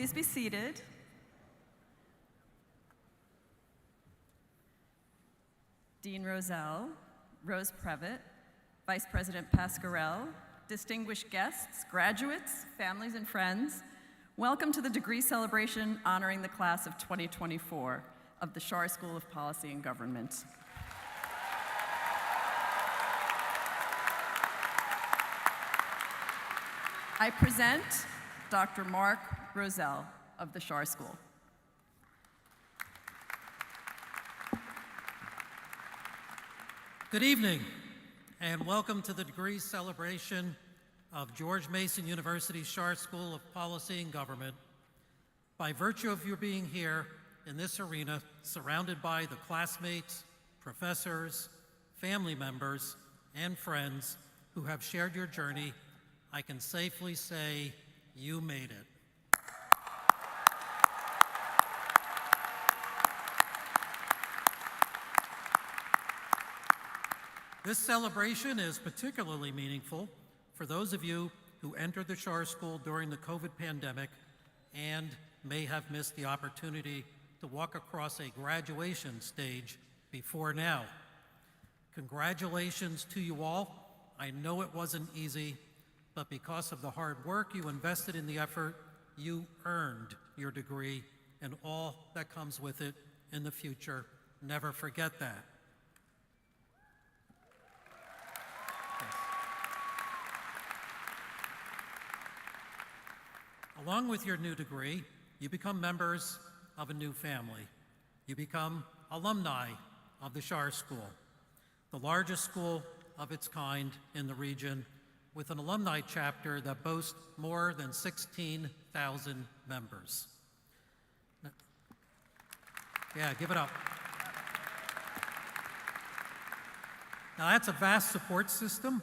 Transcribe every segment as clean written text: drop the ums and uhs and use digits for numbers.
Please be seated. Dean Rozelle, Rose Previtt, Vice President Pasquarel, distinguished guests, graduates, families, and friends, welcome to the degree celebration honoring the class of 2024 of the Schar School of Policy and Government. I present Dr. Mark Rozelle of the Schar School. Good evening, and welcome to the degree celebration of George Mason University Schar School of Policy and Government. By virtue of your being here in this arena, surrounded by the classmates, professors, family members, and friends who have shared your journey, I can safely say you made it. This celebration is particularly meaningful for those of you who entered the Schar School during the COVID pandemic and may have missed the opportunity to walk across a graduation stage before now. Congratulations to you all. I know it wasn't easy, but because of the hard work you invested in the effort, you earned your degree and all that comes with it in the future. Never forget that. Along with your new degree, you become members of a new family. You become alumni of the Schar School, the largest school of its kind in the region, with an alumni chapter that boasts more than 16,000 members. Yeah, give it up. Now that's a vast support system,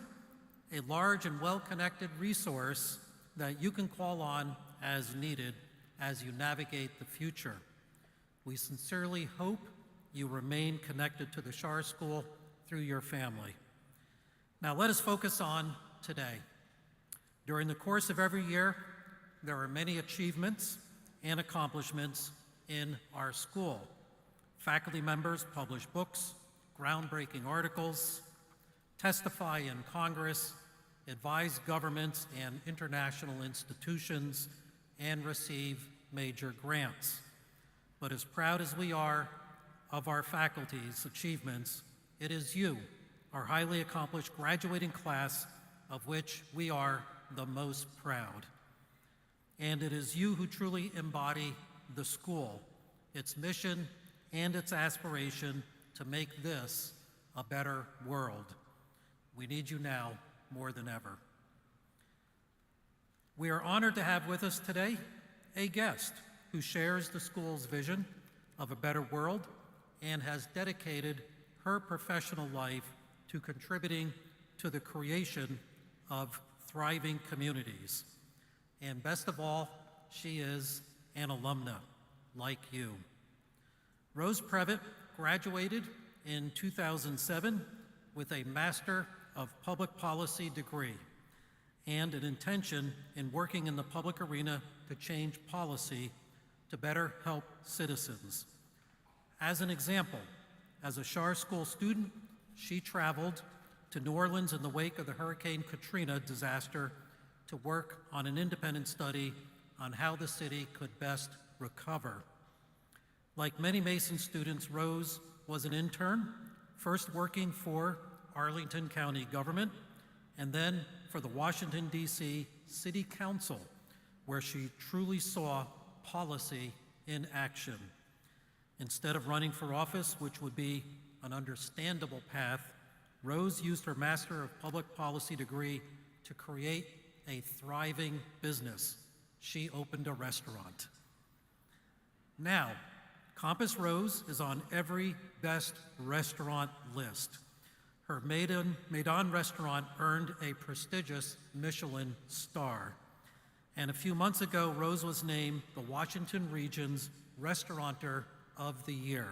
a large and well-connected resource that you can call on as needed as you navigate the future. We sincerely hope you remain connected to the Schar School through your family. Now let us focus on today. During the course of every year, there are many achievements and accomplishments in our school. Faculty members publish books, groundbreaking articles, testify in Congress, advise governments and international institutions, and receive major grants. But as proud as we are of our faculty's achievements, it is you, our highly accomplished graduating class, of which we are the most proud. And it is you who truly embody the school, its mission, and its aspiration to make this a better world. We need you now more than ever. We are honored to have with us today a guest who shares the school's vision of a better world and has dedicated her professional life to contributing to the creation of thriving communities. And best of all, she is an alumna like you. Rose Previtt graduated in 2007 with a Master of Public Policy degree and an intention in working in the public arena to change policy to better help citizens. As an example, as a Schar School student, she traveled to New Orleans in the wake of the Hurricane Katrina disaster to work on an independent study on how the city could best recover. Like many Mason students, Rose was an intern, first working for Arlington County government, and then for the Washington, D.C. City Council, where she truly saw policy in action. Instead of running for office, which would be an understandable path, Rose used her Master of Public Policy degree to create a thriving business. She opened a restaurant. Now, Compass Rose is on every best restaurant list. Her Maidon restaurant earned a prestigious Michelin star. And a few months ago, Rose was named the Washington Region's Restaurateur of the Year.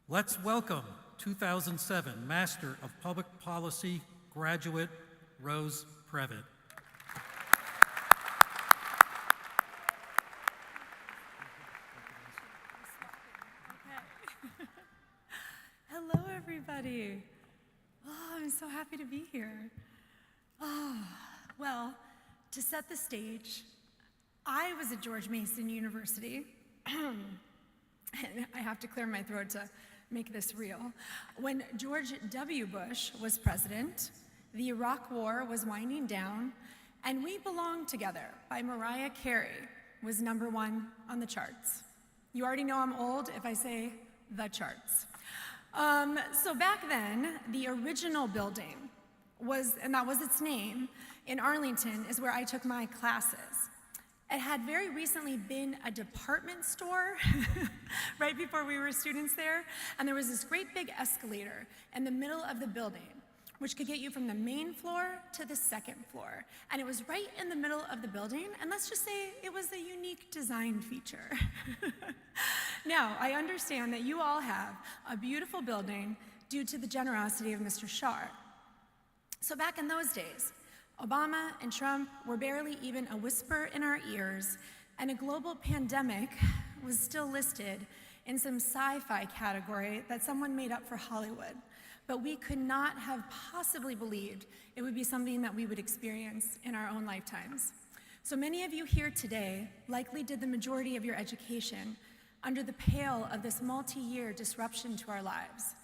Let's welcome 2007 Master of Public Policy graduate, Rose Previtt. everybody. Oh, I'm so happy to be here. Oh, well, to set the stage, I was at George Mason University, and I have to clear my throat to make this real. When George W. Bush was president, the Iraq War was winding down, and We Belong Together by Mariah Carey was #1 on the charts. You already know I'm old if I say the charts. So back then, the original building and that was its name, in Arlington is where I took my classes. It had very recently been a department store right before we were students there, and there was this great big escalator in the middle of the building, which could get you from the main floor to the second floor. And it was right in the middle of the building, and let's just say it was a unique design feature. Now, I understand that you all have a beautiful building due to the generosity of Mr. Schar. So back in those days, Obama and Trump were barely even a whisper in our ears, and a global pandemic was still listed in some sci-fi category that someone made up for Hollywood. But we could not have possibly believed it would be something that we would experience in our own lifetimes. So many of you here today likely did the majority of your education under the pale of this multi-year disruption to our lives.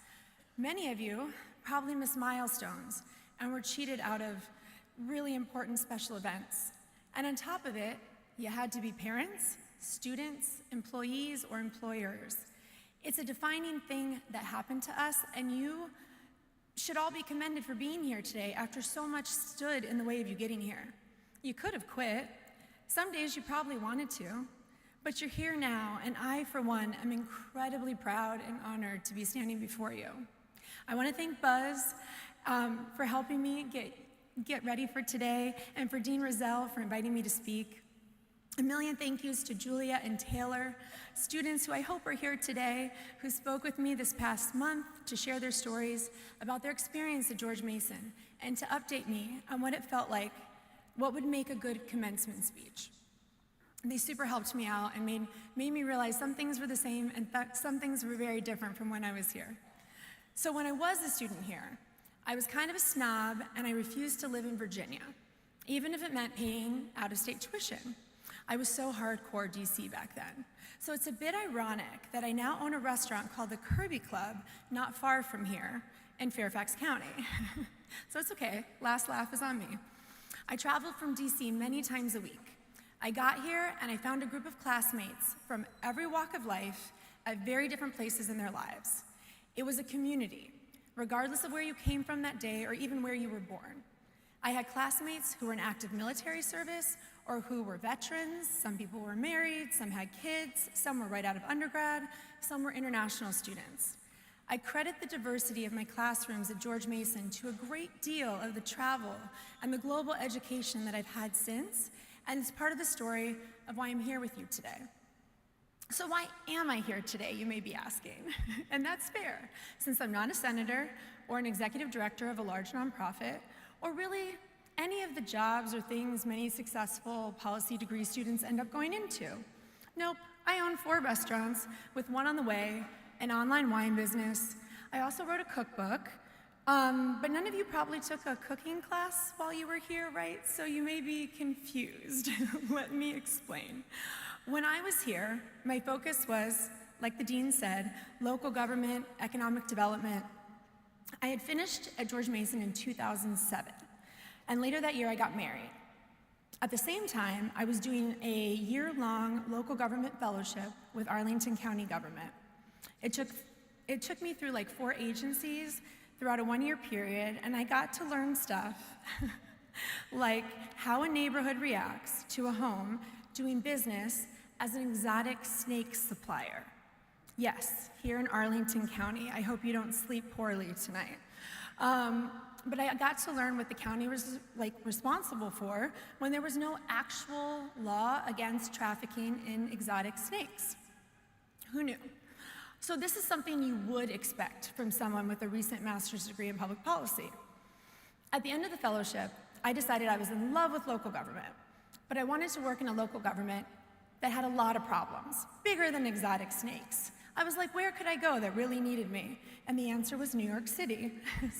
Many of you probably missed milestones and were cheated out of really important special events. And on top of it, you had to be parents, students, employees, or employers. It's a defining thing that happened to us, and you should all be commended for being here today after so much stood in the way of you getting here. You could have quit. Some days you probably wanted to, but you're here now, and I, for one, am incredibly proud and honored to be standing before you. I want to thank Buzz for helping me get ready for today, and for Dean Rozelle for inviting me to speak. A million thank yous to Julia and Taylor, students who I hope are here today, who spoke with me this past month to share their stories about their experience at George Mason and to update me on what it felt like, what would make a good commencement speech. They super helped me out and made me realize some things were the same and some things were very different from when I was here. So when I was a student here, I was kind of a snob, and I refused to live in Virginia, even if it meant paying out-of-state tuition. I was so hardcore DC back then. So it's a bit ironic that I now own a restaurant called the Kirby Club, not far from here, in Fairfax County. So it's okay, last laugh is on me. I traveled from DC many times a week. I got here, and I found a group of classmates from every walk of life at very different places in their lives. It was a community, regardless of where you came from that day or even where you were born. I had classmates who were in active military service or who were veterans. Some people were married, some had kids, some were right out of undergrad, some were international students. I credit the diversity of my classrooms at George Mason to a great deal of the travel and the global education that I've had since, and it's part of the story of why I'm here with you today. So why am I here today, you may be asking? And that's fair, since I'm not a senator or an executive director of a large nonprofit, or really any of the jobs or things many successful policy degree students end up going into. Nope, I own 4 restaurants with one on the way, an online wine business. I also wrote a cookbook, but none of you probably took a cooking class while you were here, right? So you may be confused. Let me explain. When I was here, my focus was, like the dean said, local government, economic development. I had finished at George Mason in 2007, and later that year I got married. At the same time, I was doing a year-long local government fellowship with Arlington County government. It took me through like 4 agencies throughout a 1-year period, and I got to learn stuff like how a neighborhood reacts to a home doing business as an exotic snake supplier. Yes, here in Arlington County. I hope you don't sleep poorly tonight. But I got to learn what the county was responsible for when there was no actual law against trafficking in exotic snakes. Who knew? So this is something you would expect from someone with a recent master's degree in public policy. At the end of the fellowship, I decided I was in love with local government, but I wanted to work in a local government that had a lot of problems, bigger than exotic snakes, I was like, where could I go that really needed me? And the answer was New York City.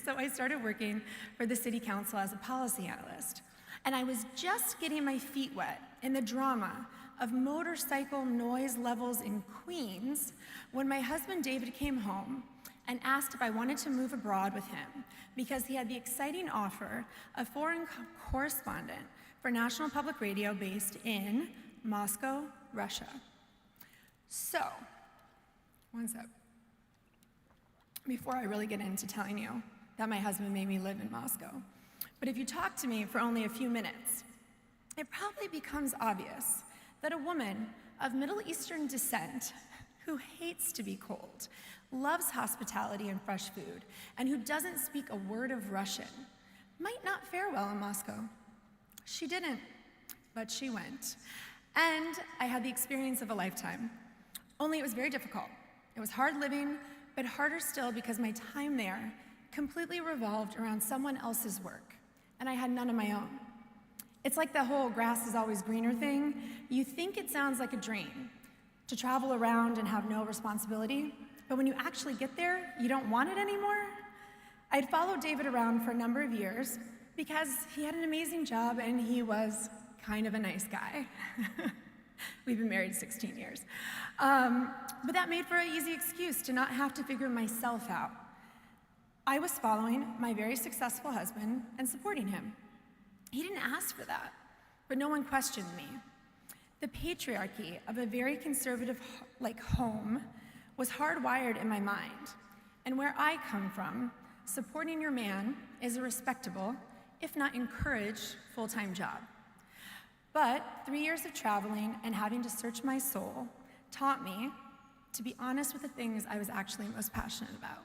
So I started working for the city council as a policy analyst. And I was just getting my feet wet in the drama of motorcycle noise levels in Queens when my husband David came home and asked if I wanted to move abroad with him because he had the exciting offer of foreign correspondent for National Public Radio based in Moscow, Russia. So, one sec. Before I really get into telling you that my husband made me live in Moscow, but if you talk to me for only a few minutes, it probably becomes obvious that a woman of Middle Eastern descent who hates to be cold, loves hospitality and fresh food, and who doesn't speak a word of Russian might not fare well in Moscow. She didn't, but she went. And I had the experience of a lifetime. Only it was very difficult. It was hard living, but harder still because my time there completely revolved around someone else's work, and I had none of my own. It's like the whole grass is always greener thing. You think it sounds like a dream to travel around and have no responsibility, but when you actually get there, you don't want it anymore. I'd followed David around for a number of years because he had an amazing job and he was kind of a nice guy. We've been married 16 years. But that made for an easy excuse to not have to figure myself out. I was following my very successful husband and supporting him. He didn't ask for that, but no one questioned me. The patriarchy of a very conservative home was hardwired in my mind. And where I come from, supporting your man is a respectable, if not encouraged, full-time job. But 3 years of traveling and having to search my soul taught me to be honest with the things I was actually most passionate about.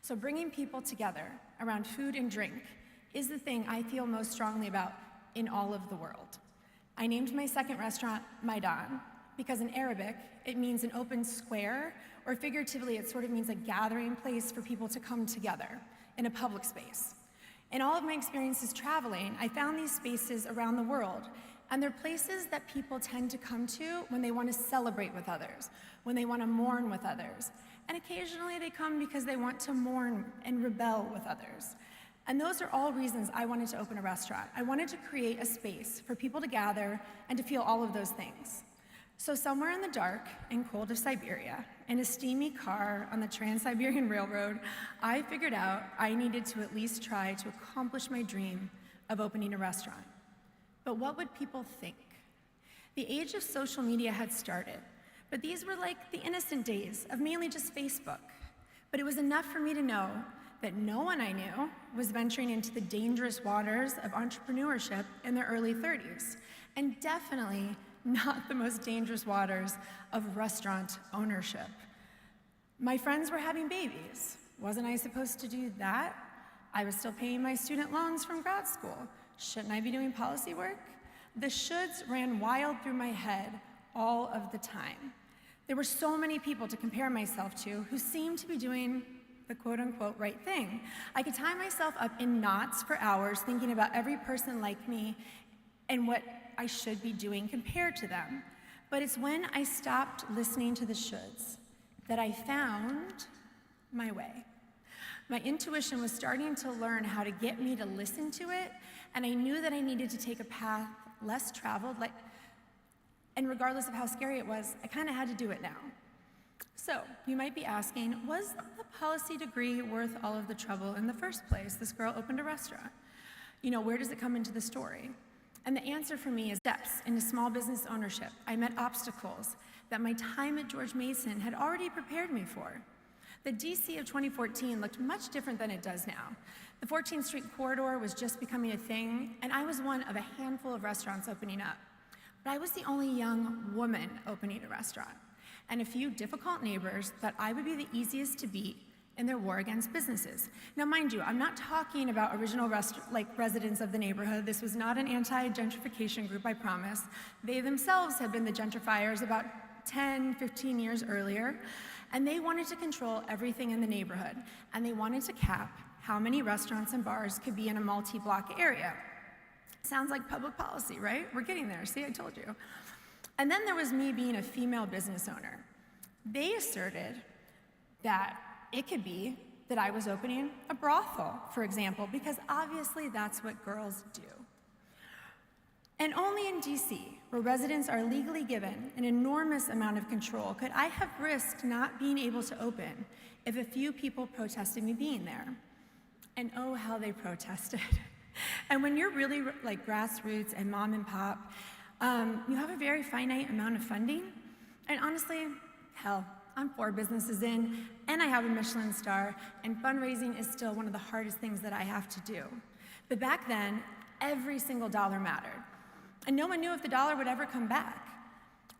So bringing people together around food and drink is the thing I feel most strongly about in all of the world. I named my second restaurant Maidan because in Arabic, it means an open square, or figuratively, it sort of means a gathering place for people to come together in a public space. In all of my experiences traveling, I found these spaces around the world, and they're places that people tend to come to when they want to celebrate with others, when they want to mourn with others, and occasionally they come because they want to mourn and rebel with others. And those are all reasons I wanted to open a restaurant. I wanted to create a space for people to gather and to feel all of those things. So somewhere in the dark and cold of Siberia, in a steamy car on the Trans-Siberian Railroad, I figured out I needed to at least try to accomplish my dream of opening a restaurant. But what would people think? The age of social media had started, but these were like the innocent days of mainly just Facebook. But it was enough for me to know that no one I knew was venturing into the dangerous waters of entrepreneurship in their early 30s, and definitely not the most dangerous waters of restaurant ownership. My friends were having babies. Wasn't I supposed to do that? I was still paying my student loans from grad school. Shouldn't I be doing policy work? The shoulds ran wild through my head all of the time. There were so many people to compare myself to who seemed to be doing the quote-unquote right thing. I could tie myself up in knots for hours thinking about every person like me and what I should be doing compared to them. But it's when I stopped listening to the shoulds that I found my way. My intuition was starting to learn how to get me to listen to it, and I knew that I needed to take a path less traveled, and regardless of how scary it was, I kind of had to do it now. So, you might be asking, was the policy degree worth all of the trouble in the first place? This girl opened a restaurant. Where does it come into the story? And the answer for me is steps into small business ownership. I met obstacles that my time at George Mason had already prepared me for. The DC of 2014 looked much different than it does now. The 14th Street corridor was just becoming a thing, and I was one of a handful of restaurants opening up. But I was the only young woman opening a restaurant, and a few difficult neighbors thought I would be the easiest to beat in their war against businesses. Now, mind you, I'm not talking about original residents of the neighborhood. This was not an anti-gentrification group, I promise. They themselves had been the gentrifiers about 10, 15 years earlier, and they wanted to control everything in the neighborhood, and they wanted to cap how many restaurants and bars could be in a multi-block area. Sounds like public policy, right? We're getting there. See, I told you. And then there was me being a female business owner. They asserted that it could be that I was opening a brothel, for example, because obviously that's what girls do. And only in DC, where residents are legally given an enormous amount of control, could I have risked not being able to open if a few people protested me being there. And oh, how they protested. And when you're really like grassroots and mom and pop, you have a very finite amount of funding. And honestly, hell, I'm 4 businesses in, and I have a Michelin star, and fundraising is still one of the hardest things that I have to do. But back then, every single dollar mattered. And no one knew if the dollar would ever come back.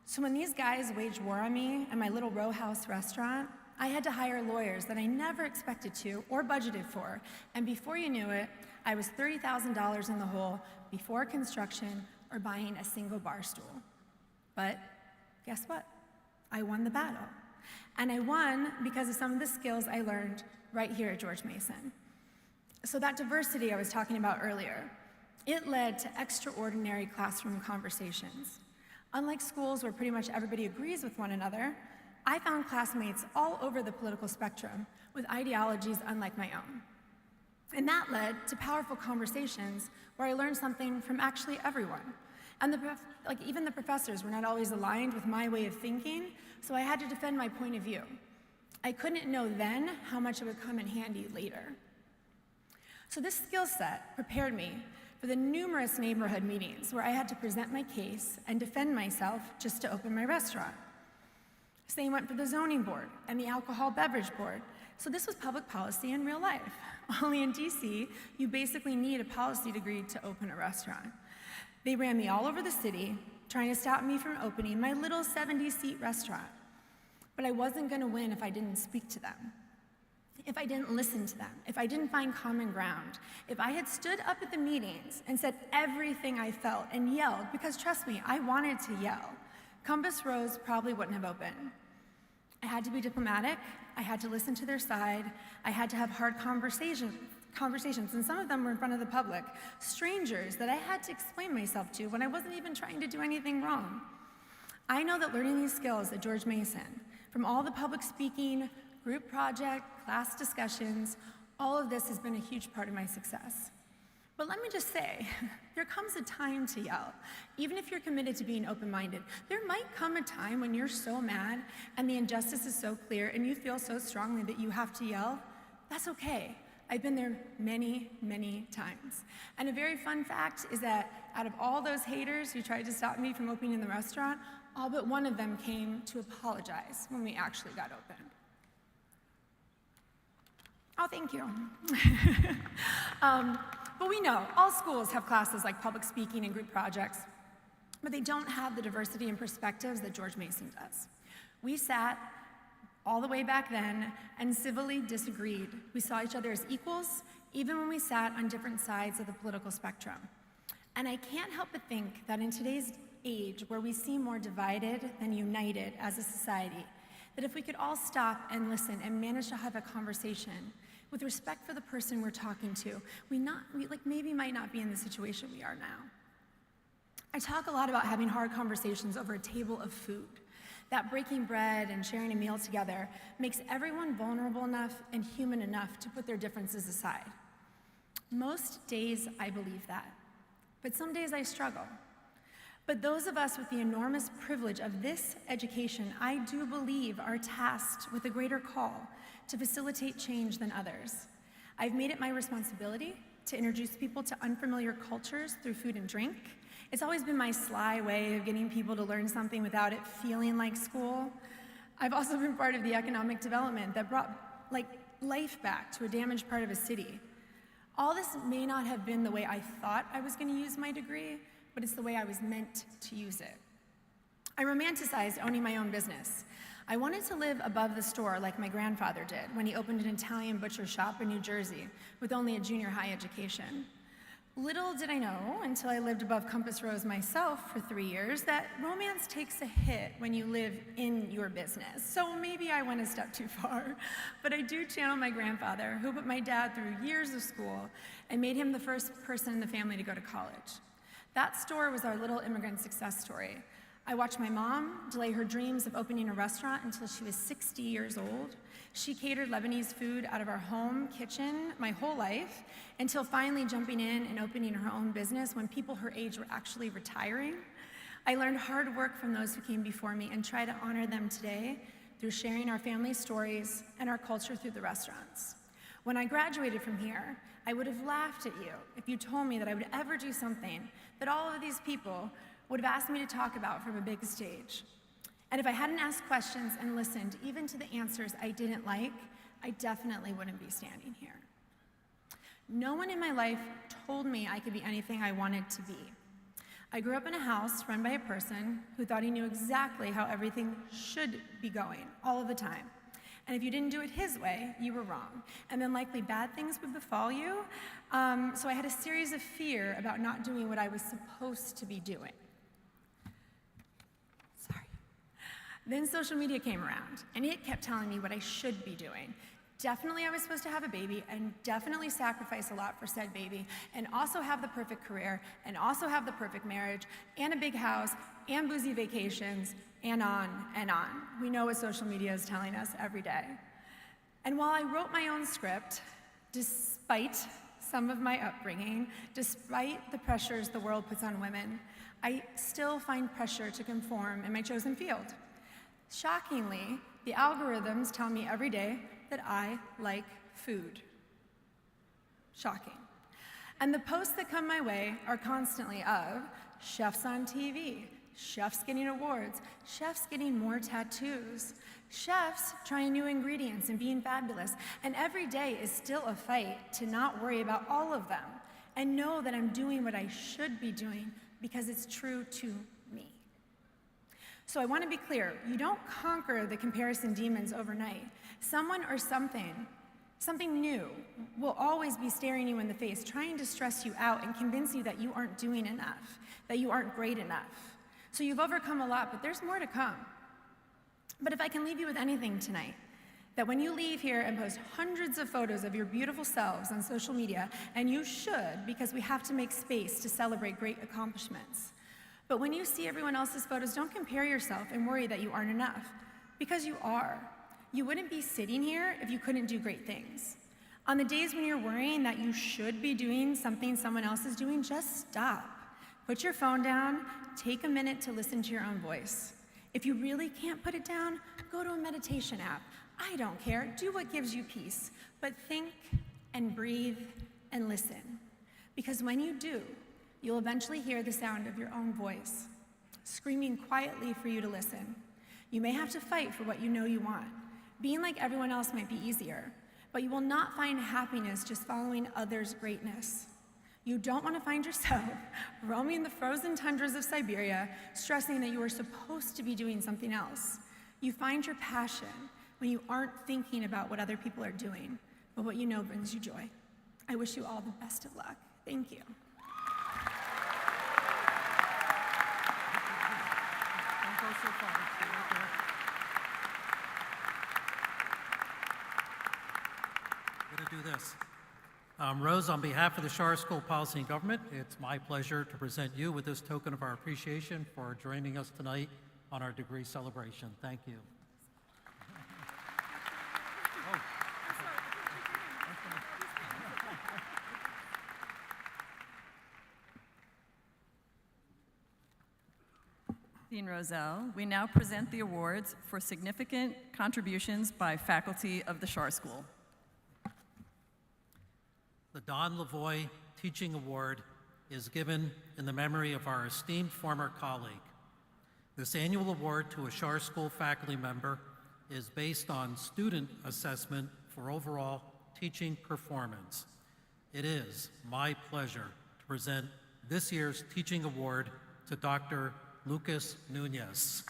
So when these guys waged war on me at my little row house restaurant, I had to hire lawyers that I never expected to or budgeted for. And before you knew it, I was $30,000 in the hole before construction or buying a single bar stool. But guess what? I won the battle. And I won because of some of the skills I learned right here at George Mason. So that diversity I was talking about earlier, it led to extraordinary classroom conversations. Unlike schools where pretty much everybody agrees with one another, I found classmates all over the political spectrum with ideologies unlike my own. And that led to powerful conversations where I learned something from actually everyone. And even the professors were not always aligned with my way of thinking, so I had to defend my point of view. I couldn't know then how much it would come in handy later. So this skill set prepared me for the numerous neighborhood meetings where I had to present my case and defend myself just to open my restaurant. Same went for the zoning board and the alcohol beverage board. So this was public policy in real life. Only in DC, you basically need a policy degree to open a restaurant. They ran me all over the city, trying to stop me from opening my little 70-seat restaurant. But I wasn't gonna win if I didn't speak to them, if I didn't listen to them, if I didn't find common ground, if I had stood up at the meetings and said everything I felt and yelled, because trust me, I wanted to yell, Compass Rose probably wouldn't have opened. I had to be diplomatic, I had to listen to their side, I had to have hard conversations, and some of them were in front of the public, strangers that I had to explain myself to when I wasn't even trying to do anything wrong. I know that learning these skills at George Mason, from all the public speaking, group project, class discussions, all of this has been a huge part of my success. But let me just say, there comes a time to yell. Even if you're committed to being open-minded, there might come a time when you're so mad and the injustice is so clear and you feel so strongly that you have to yell. That's okay. I've been there many, many times. And a very fun fact is that out of all those haters who tried to stop me from opening the restaurant, all but one of them came to apologize when we actually got open. Oh, thank you. But we know all schools have classes like public speaking and group projects, but they don't have the diversity and perspectives that George Mason does. We sat all the way back then and civilly disagreed. We saw each other as equals, even when we sat on different sides of the political spectrum. And I can't help but think that in today's age, where we seem more divided than united as a society, that if we could all stop and listen and manage to have a conversation with respect for the person we're talking to, we maybe might not be in the situation we are now. I talk a lot about having hard conversations over a table of food, that breaking bread and sharing a meal together makes everyone vulnerable enough and human enough to put their differences aside. Most days I believe that, but some days I struggle. But those of us with the enormous privilege of this education, I do believe, are tasked with a greater call to facilitate change than others. I've made it my responsibility to introduce people to unfamiliar cultures through food and drink. It's always been my sly way of getting people to learn something without it feeling like school. I've also been part of the economic development that brought life back to a damaged part of a city. All this may not have been the way I thought I was going to use my degree, but it's the way I was meant to use it. I romanticized owning my own business. I wanted to live above the store like my grandfather did when he opened an Italian butcher shop in New Jersey with only a junior high education. Little did I know, until I lived above Compass Rose myself for 3 years, that romance takes a hit when you live in your business. So maybe I went a step too far, but I do channel my grandfather, who put my dad through years of school and made him the first person in the family to go to college. That store was our little immigrant success story. I watched my mom delay her dreams of opening a restaurant until she was 60 years old. She catered Lebanese food out of our home kitchen my whole life until finally jumping in and opening her own business when people her age were actually retiring. I learned hard work from those who came before me and try to honor them today through sharing our family stories and our culture through the restaurants. When I graduated from here, I would have laughed at you if you told me that I would ever do something that all of these people would have asked me to talk about from a big stage. And if I hadn't asked questions and listened even to the answers I didn't like, I definitely wouldn't be standing here. No one in my life told me I could be anything I wanted to be. I grew up in a house run by a person who thought he knew exactly how everything should be going all of the time. And if you didn't do it his way, you were wrong. And then likely bad things would befall you. So I had a series of fear about not doing what I was supposed to be doing. Sorry. Then social media came around, and it kept telling me what I should be doing. Definitely I was supposed to have a baby, and definitely sacrifice a lot for said baby, and also have the perfect career, and also have the perfect marriage, and a big house, and boozy vacations, and on and on. We know what social media is telling us every day. And while I wrote my own script, despite some of my upbringing, despite the pressures the world puts on women, I still find pressure to conform in my chosen field. Shockingly, the algorithms tell me every day that I like food. Shocking. And the posts that come my way are constantly of chefs on TV, chefs getting awards, chefs getting more tattoos, chefs trying new ingredients and being fabulous. And every day is still a fight to not worry about all of them and know that I'm doing what I should be doing because it's true to me. So I want to be clear, you don't conquer the comparison demons overnight. Someone or something new will always be staring you in the face, trying to stress you out and convince you that you aren't doing enough, that you aren't great enough. So you've overcome a lot, but there's more to come. But if I can leave you with anything tonight, that when you leave here and post hundreds of photos of your beautiful selves on social media, and you should, because we have to make space to celebrate great accomplishments. But when you see everyone else's photos, don't compare yourself and worry that you aren't enough, because you are. You wouldn't be sitting here if you couldn't do great things. On the days when you're worrying that you should be doing something someone else is doing, just stop. Put your phone down, take a minute to listen to your own voice. If you really can't put it down, go to a meditation app. I don't care, do what gives you peace, but think and breathe and listen. Because when you do, you'll eventually hear the sound of your own voice, screaming quietly for you to listen. You may have to fight for what you know you want. Being like everyone else might be easier, but you will not find happiness just following others' greatness. You don't want to find yourself roaming the frozen tundras of Siberia, stressing that you are supposed to be doing something else. You find your passion when you aren't thinking about what other people are doing, but what you know brings you joy. I wish you all the best of luck. Thank you. Don't go so far. Stay right there. I'm going to do this. Rose, on behalf of the Schar School Policy and Government, it's my pleasure to present you with this token of our appreciation for joining us tonight on our degree celebration. Thank you. Dean Rozelle, we now present the awards for significant contributions by faculty of the Schar School. The Don Lavoie Teaching Award is given in the memory of our esteemed former colleague. This annual award to a Schar School faculty member is based on student assessment for overall teaching performance. It is my pleasure to present this year's teaching award to Dr. Lucas Nunez.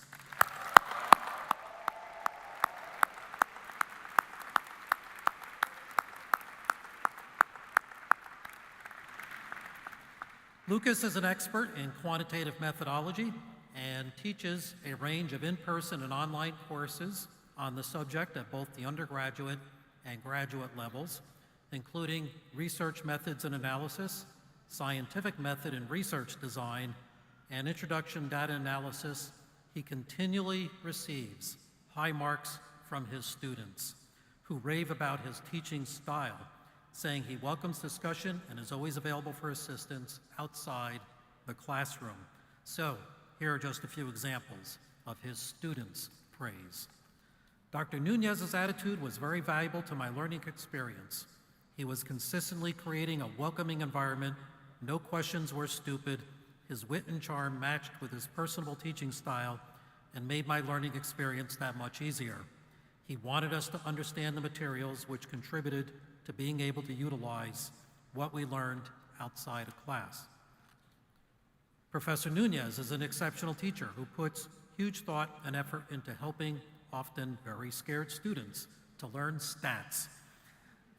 Lucas is an expert in quantitative methodology and teaches a range of in-person and online courses on the subject at both the undergraduate and graduate levels, including research methods and analysis, scientific method and research design, and introduction data analysis he continually receives high marks from his students, who rave about his teaching style, saying he welcomes discussion and is always available for assistance outside the classroom. So, here are just a few examples of his students' praise. Dr. Nunez's attitude was very valuable to my learning experience. He was consistently creating a welcoming environment. No questions were stupid. His wit and charm matched with his personable teaching style and made my learning experience that much easier. He wanted us to understand the materials, which contributed to being able to utilize what we learned outside of class. Professor Nunez is an exceptional teacher who puts huge thought and effort into helping often very scared students to learn stats.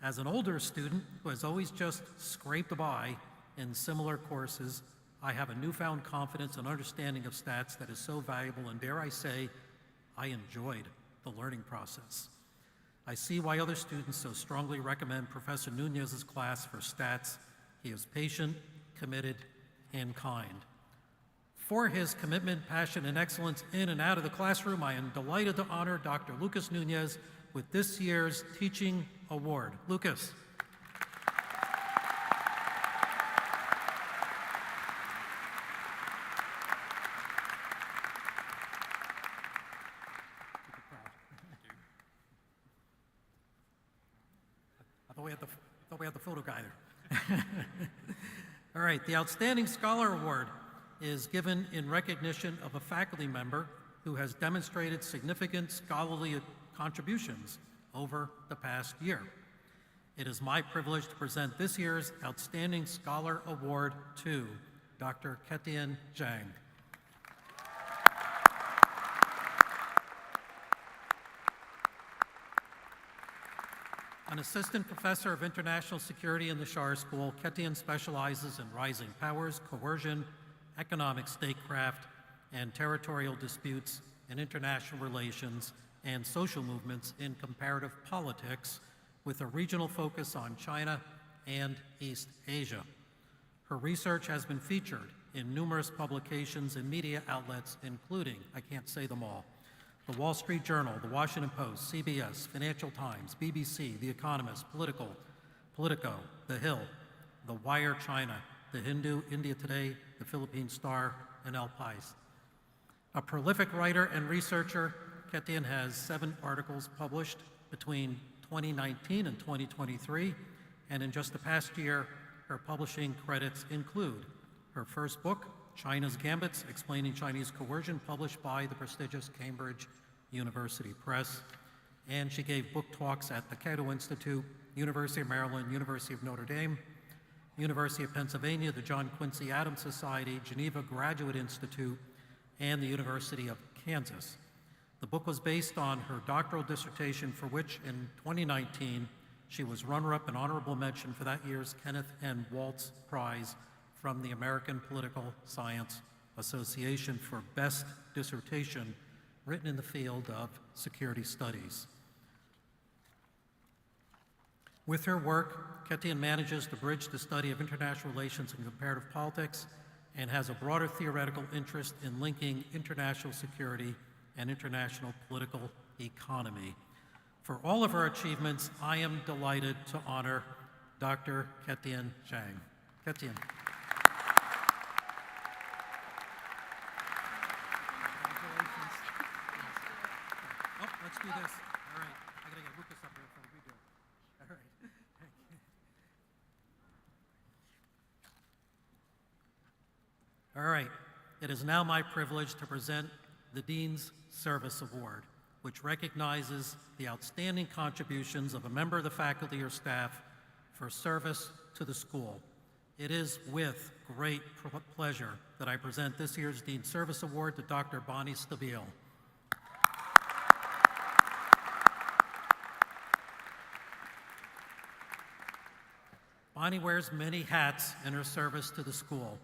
As an older student who has always just scraped by in similar courses, I have a newfound confidence and understanding of stats that is so valuable, and dare I say, I enjoyed the learning process. I see why other students so strongly recommend Professor Nunez's class for stats. He is patient, committed, and kind. For his commitment, passion, and excellence in and out of the classroom, I am delighted to honor Dr. Lucas Nunez with this year's Teaching Award. Lucas. I thought we had the photo guy there. All right, the Outstanding Scholar Award is given in recognition of a faculty member who has demonstrated significant scholarly contributions over the past year. It is my privilege to present this year's Outstanding Scholar Award to Dr. Ketian Zhang. An assistant professor of international security in the Schar School, Ketian specializes in rising powers, coercion, economic statecraft, and territorial disputes in international relations and social movements in comparative politics, with a regional focus on China and East Asia. Her research has been featured in numerous publications and media outlets, including, I can't say them all, The Wall Street Journal, The Washington Post, CBS, Financial Times, BBC, The Economist, Politico, The Hill, The Wire China, The Hindu, India Today, The Philippine Star, and El País. A prolific writer and researcher, Ketian has 7 articles published between 2019 and 2023, and in just the past year, her publishing credits include her first book, China's Gambits, Explaining Chinese Coercion, published by the prestigious Cambridge University Press, and she gave book talks at the Cato Institute, University of Maryland, University of Notre Dame, University of Pennsylvania, the John Quincy Adams Society, Geneva Graduate Institute, and the University of Kansas. The book was based on her doctoral dissertation, for which in 2019 she was runner-up and honorable mention for that year's Kenneth N. Waltz Prize from the American Political Science Association for Best Dissertation written in the field of security studies. With her work, Ketian manages to bridge the study of international relations and comparative politics and has a broader theoretical interest in linking international security and international political economy. For all of her achievements, I am delighted to honor Dr. Ketian Zhang. Ketian. Oh, let's do this. All right, I gotta get Lucas up here before we do it. All right. All right, it is now my privilege to present the Dean's Service Award, which recognizes the outstanding contributions of a member of the faculty or staff for service to the school. It is with great pleasure that I present this year's Dean's Service Award to Dr. Bonnie Stabile. Bonnie wears many hats in her service to the school.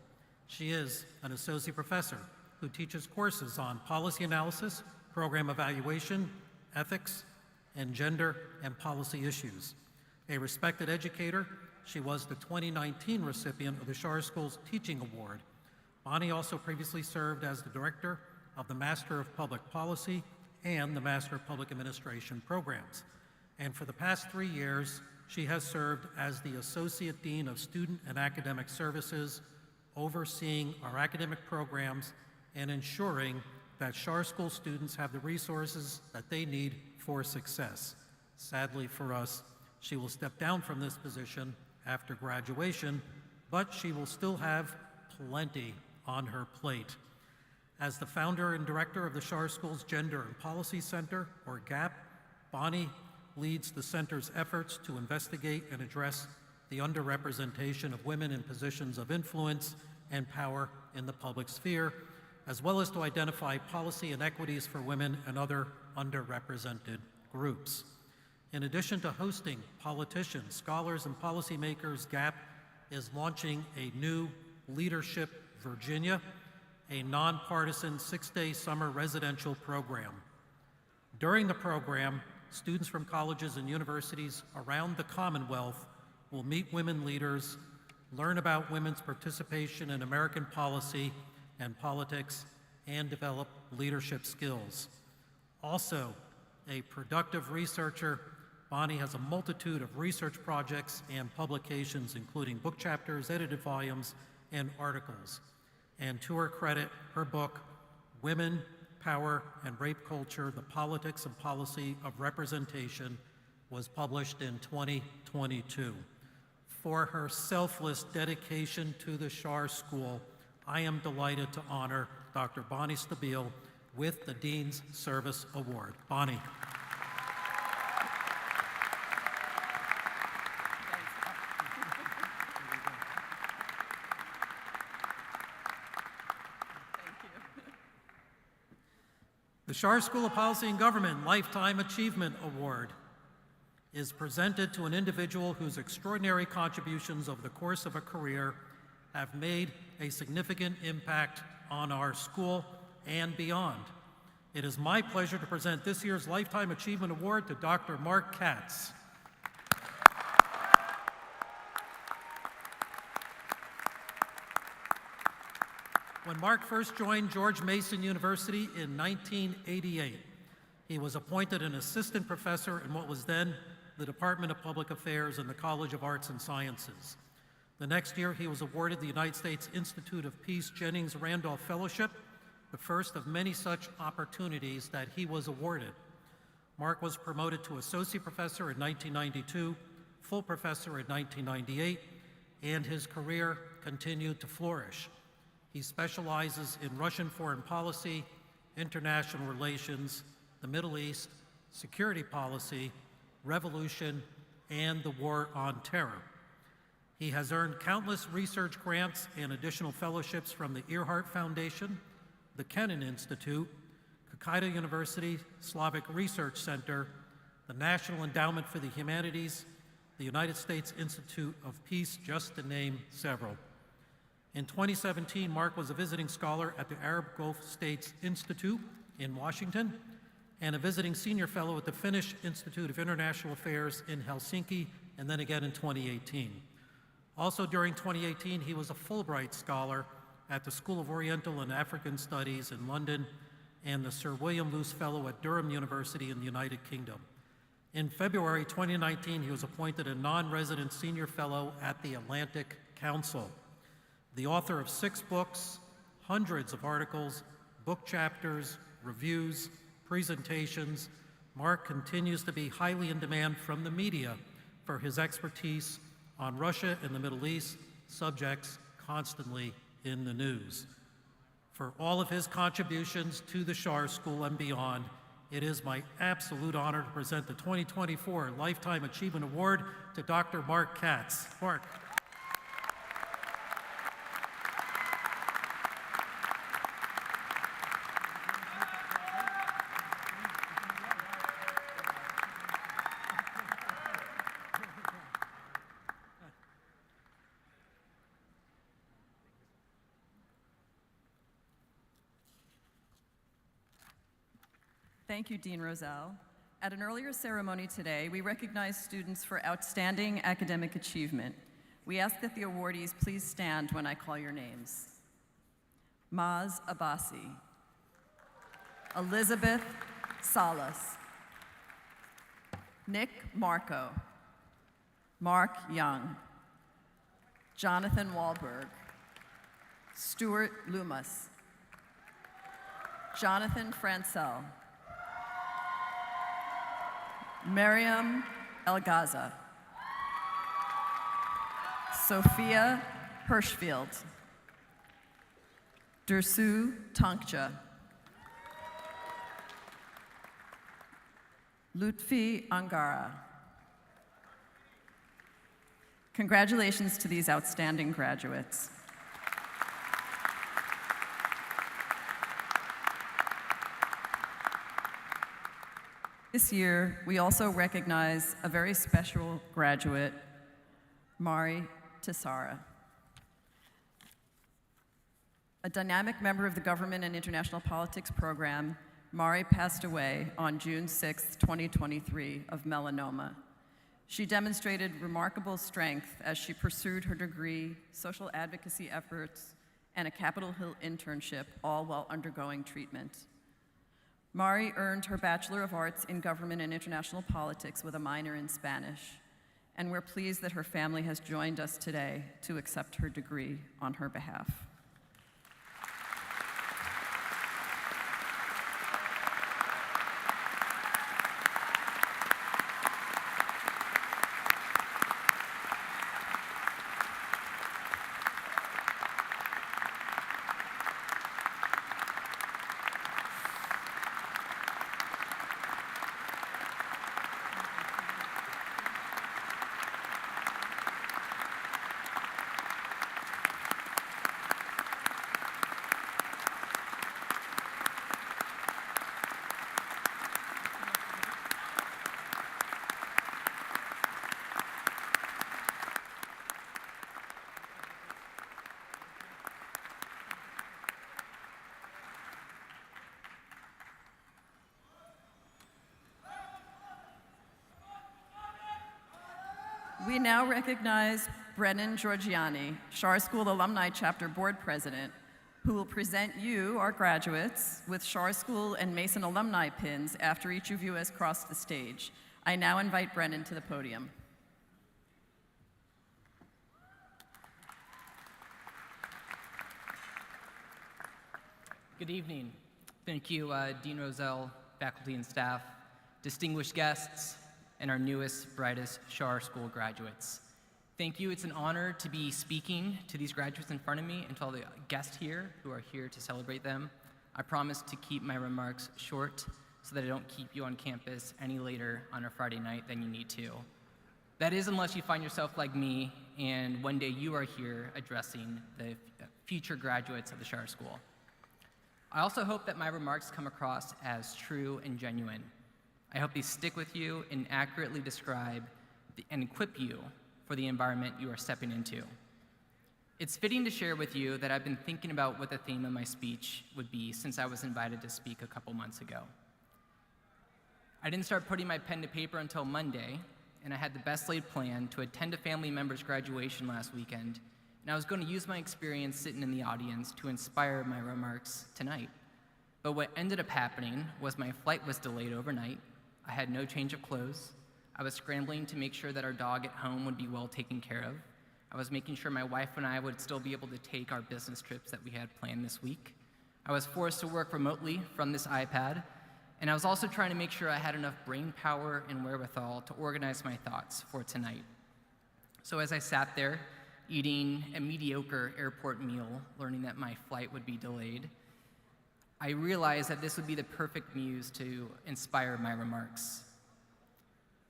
She is an associate professor who teaches courses on policy analysis, program evaluation, ethics, and gender and policy issues. A respected educator, she was the 2019 recipient of the Schar School's Teaching Award. Bonnie also previously served as the director of the Master of Public Policy and the Master of Public Administration programs. And for the past 3 years, she has served as the Associate Dean of Student and Academic Services, overseeing our academic programs and ensuring that Schar School students have the resources that they need for success. Sadly for us, she will step down from this position after graduation, but she will still have plenty on her plate. As the founder and director of the Schar School's Gender and Policy Center, or GAP, Bonnie leads the center's efforts to investigate and address the underrepresentation of women in positions of influence and power in the public sphere, as well as to identify policy inequities for women and other underrepresented groups. In addition to hosting politicians, scholars, and policymakers, GAP is launching a new Leadership Virginia, a nonpartisan 6-day summer residential program. During the program, students from colleges and universities around the Commonwealth will meet women leaders, learn about women's participation in American policy and politics, and develop leadership skills. Also, a productive researcher, Bonnie has a multitude of research projects and publications, including book chapters, edited volumes, and articles. And to her credit, her book, Women, Power, and Rape Culture, The Politics and Policy of Representation, was published in 2022. For her selfless dedication to the Schar School, I am delighted to honor Dr. Bonnie Stabile with the Dean's Service Award. Bonnie. The Schar School of Policy and Government Lifetime Achievement Award is presented to an individual whose extraordinary contributions over the course of a career have made a significant impact on our school and beyond. It is my pleasure to present this year's Lifetime Achievement Award to Dr. Mark Katz. When Mark first joined George Mason University in 1988, he was appointed an assistant professor in what was then the Department of Public Affairs in the College of Arts and Sciences. The next year, he was awarded the United States Institute of Peace Jennings Randolph Fellowship, the first of many such opportunities that he was awarded. Mark was promoted to associate professor in 1992, full professor in 1998, and his career continued to flourish. He specializes in Russian foreign policy, international relations, the Middle East, security policy, revolution, and the war on terror. He has earned countless research grants and additional fellowships from the Earhart Foundation, the Kennan Institute, Hokkaido University Slavic Research Center, the National Endowment for the Humanities, the United States Institute of Peace, just to name several. In 2017, Mark was a visiting scholar at the Arab Gulf States Institute in Washington and a visiting senior fellow at the Finnish Institute of International Affairs in Helsinki, and then again in 2018. Also during 2018, he was a Fulbright scholar at the School of Oriental and African Studies in London and the Sir William Luce Fellow at Durham University in the United Kingdom. In February 2019, he was appointed a non-resident senior fellow at the Atlantic Council. The author of 6 books, hundreds of articles, book chapters, reviews, presentations, Mark continues to be highly in demand from the media for his expertise on Russia and the Middle East, subjects constantly in the news. For all of his contributions to the Schar School and beyond, it is my absolute honor to present the 2024 Lifetime Achievement Award to Dr. Mark Katz. Mark. Thank you, Dean Rozelle. At an earlier ceremony today, we recognized students for outstanding academic achievement. We ask that the awardees please stand when I call your names. Maz Abbasi, Elizabeth Salas. Nick Marco. Mark Young. Jonathan Wahlberg. Stuart Loomis. Jonathan Francel. Miriam Elgaza. Sophia Hirschfield. Dersu Tankja. Lutfi Angara. Congratulations to these outstanding graduates. This year, we also recognize a very special graduate, Mari Tessara. A dynamic member of the Government and International Politics program, Mari passed away on June 6, 2023, of melanoma. She demonstrated remarkable strength as she pursued her degree, social advocacy efforts, and a Capitol Hill internship, all while undergoing treatment. Mari earned her Bachelor of Arts in Government and International Politics with a minor in Spanish, and we're pleased that her family has joined us today to accept her degree on her behalf. We now recognize Brennan Georgiani, Schar School Alumni Chapter Board President, who will present you, our graduates, with Schar School and Mason alumni pins after each of you has crossed the stage. I now invite Brennan to the podium. Good evening. Thank you, Dean Rozelle, faculty and staff, distinguished guests, and our newest, brightest Schar School graduates. Thank you. It's an honor to be speaking to these graduates in front of me and to all the guests here who are here to celebrate them. I promise to keep my remarks short so that I don't keep you on campus any later on a Friday night than you need to. That is, unless you find yourself like me and one day you are here addressing the future graduates of the Schar School. I also hope that my remarks come across as true and genuine. I hope they stick with you and accurately describe and equip you for the environment you are stepping into. It's fitting to share with you that I've been thinking about what the theme of my speech would be since I was invited to speak a couple months ago. I didn't start putting my pen to paper until Monday, and I had the best laid plan to attend a family member's graduation last weekend, and I was going to use my experience sitting in the audience to inspire my remarks tonight. But what ended up happening was my flight was delayed overnight. I had no change of clothes. I was scrambling to make sure that our dog at home would be well taken care of. I was making sure my wife and I would still be able to take our business trips that we had planned this week. I was forced to work remotely from this iPad, and I was also trying to make sure I had enough brain power and wherewithal to organize my thoughts for tonight. So as I sat there, eating a mediocre airport meal, learning that my flight would be delayed, I realized that this would be the perfect muse to inspire my remarks.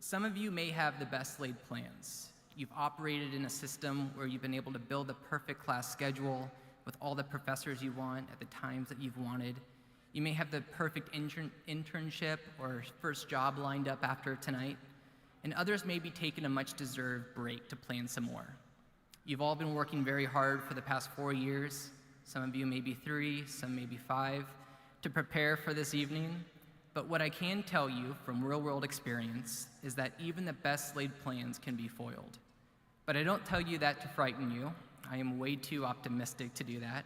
Some of you may have the best laid plans. You've operated in a system where you've been able to build a perfect class schedule with all the professors you want at the times that you've wanted. You may have the perfect internship or first job lined up after tonight, and others may be taking a much-deserved break to plan some more. You've all been working very hard for the past 4 years. Some of you maybe 3, some maybe 5, to prepare for this evening. But what I can tell you from real-world experience is that even the best laid plans can be foiled. But I don't tell you that to frighten you. I am way too optimistic to do that.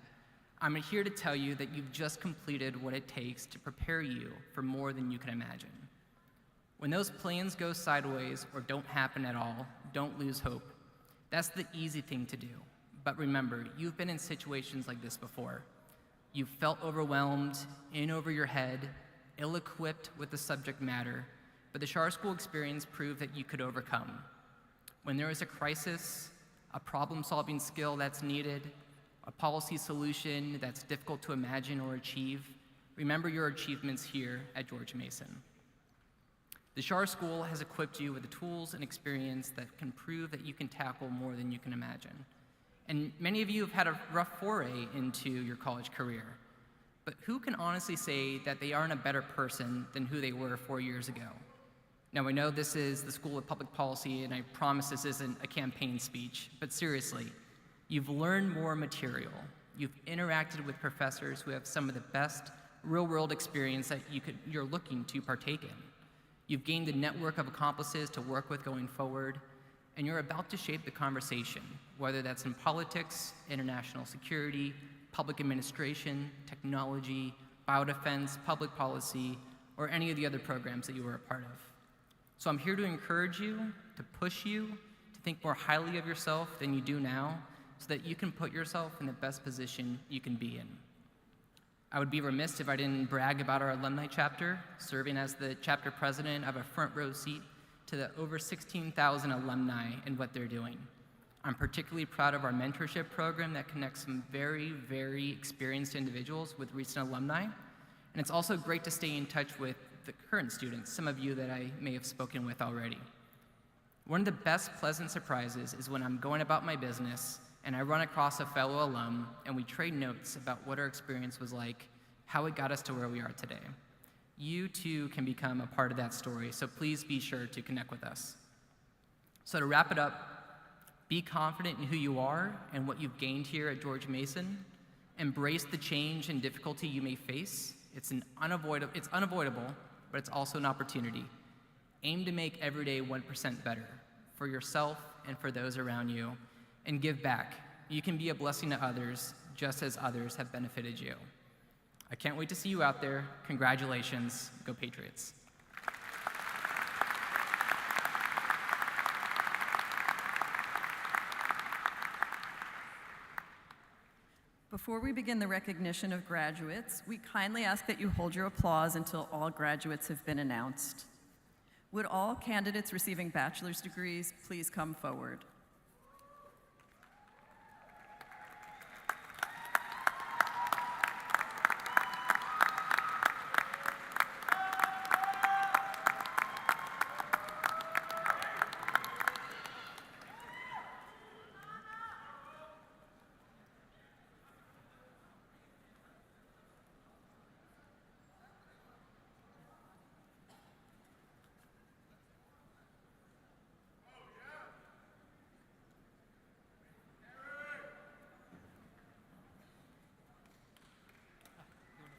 I'm here to tell you that you've just completed what it takes to prepare you for more than you can imagine. When those plans go sideways or don't happen at all, don't lose hope. That's the easy thing to do. But remember, you've been in situations like this before. You've felt overwhelmed, in over your head, ill-equipped with the subject matter, but the Schar School experience proved that you could overcome. When there is a crisis, a problem-solving skill that's needed, a policy solution that's difficult to imagine or achieve, remember your achievements here at George Mason. The Schar School has equipped you with the tools and experience that can prove that you can tackle more than you can imagine. And many of you have had a rough foray into your college career. But who can honestly say that they aren't a better person than who they were 4 years ago? Now, I know this is the School of Public Policy, and I promise this isn't a campaign speech, but seriously, you've learned more material. You've interacted with professors who have some of the best real-world experience that you're looking to partake in. You've gained a network of accomplices to work with going forward, and you're about to shape the conversation, whether that's in politics, international security, public administration, technology, biodefense, public policy, or any of the other programs that you were a part of. So I'm here to encourage you, to push you, to think more highly of yourself than you do now, so that you can put yourself in the best position you can be in. I would be remiss if I didn't brag about our alumni chapter, serving as the chapter president of a front row seat to the over 16,000 alumni and what they're doing. I'm particularly proud of our mentorship program that connects some very, very experienced individuals with recent alumni. And it's also great to stay in touch with the current students, some of you that I may have spoken with already. One of the best pleasant surprises is when I'm going about my business and I run across a fellow alum and we trade notes about what our experience was like, how it got us to where we are today. You too can become a part of that story, so please be sure to connect with us. So to wrap it up, be confident in who you are and what you've gained here at George Mason. Embrace the change and difficulty you may face. It's unavoidable, but it's also an opportunity. Aim to make every day 1% better for yourself and for those around you, and give back. You can be a blessing to others, just as others have benefited you. I can't wait to see you out there. Congratulations. Go Patriots. Before we begin the recognition of graduates, we kindly ask that you hold your applause until all graduates have been announced. Would all candidates receiving bachelor's degrees please come forward?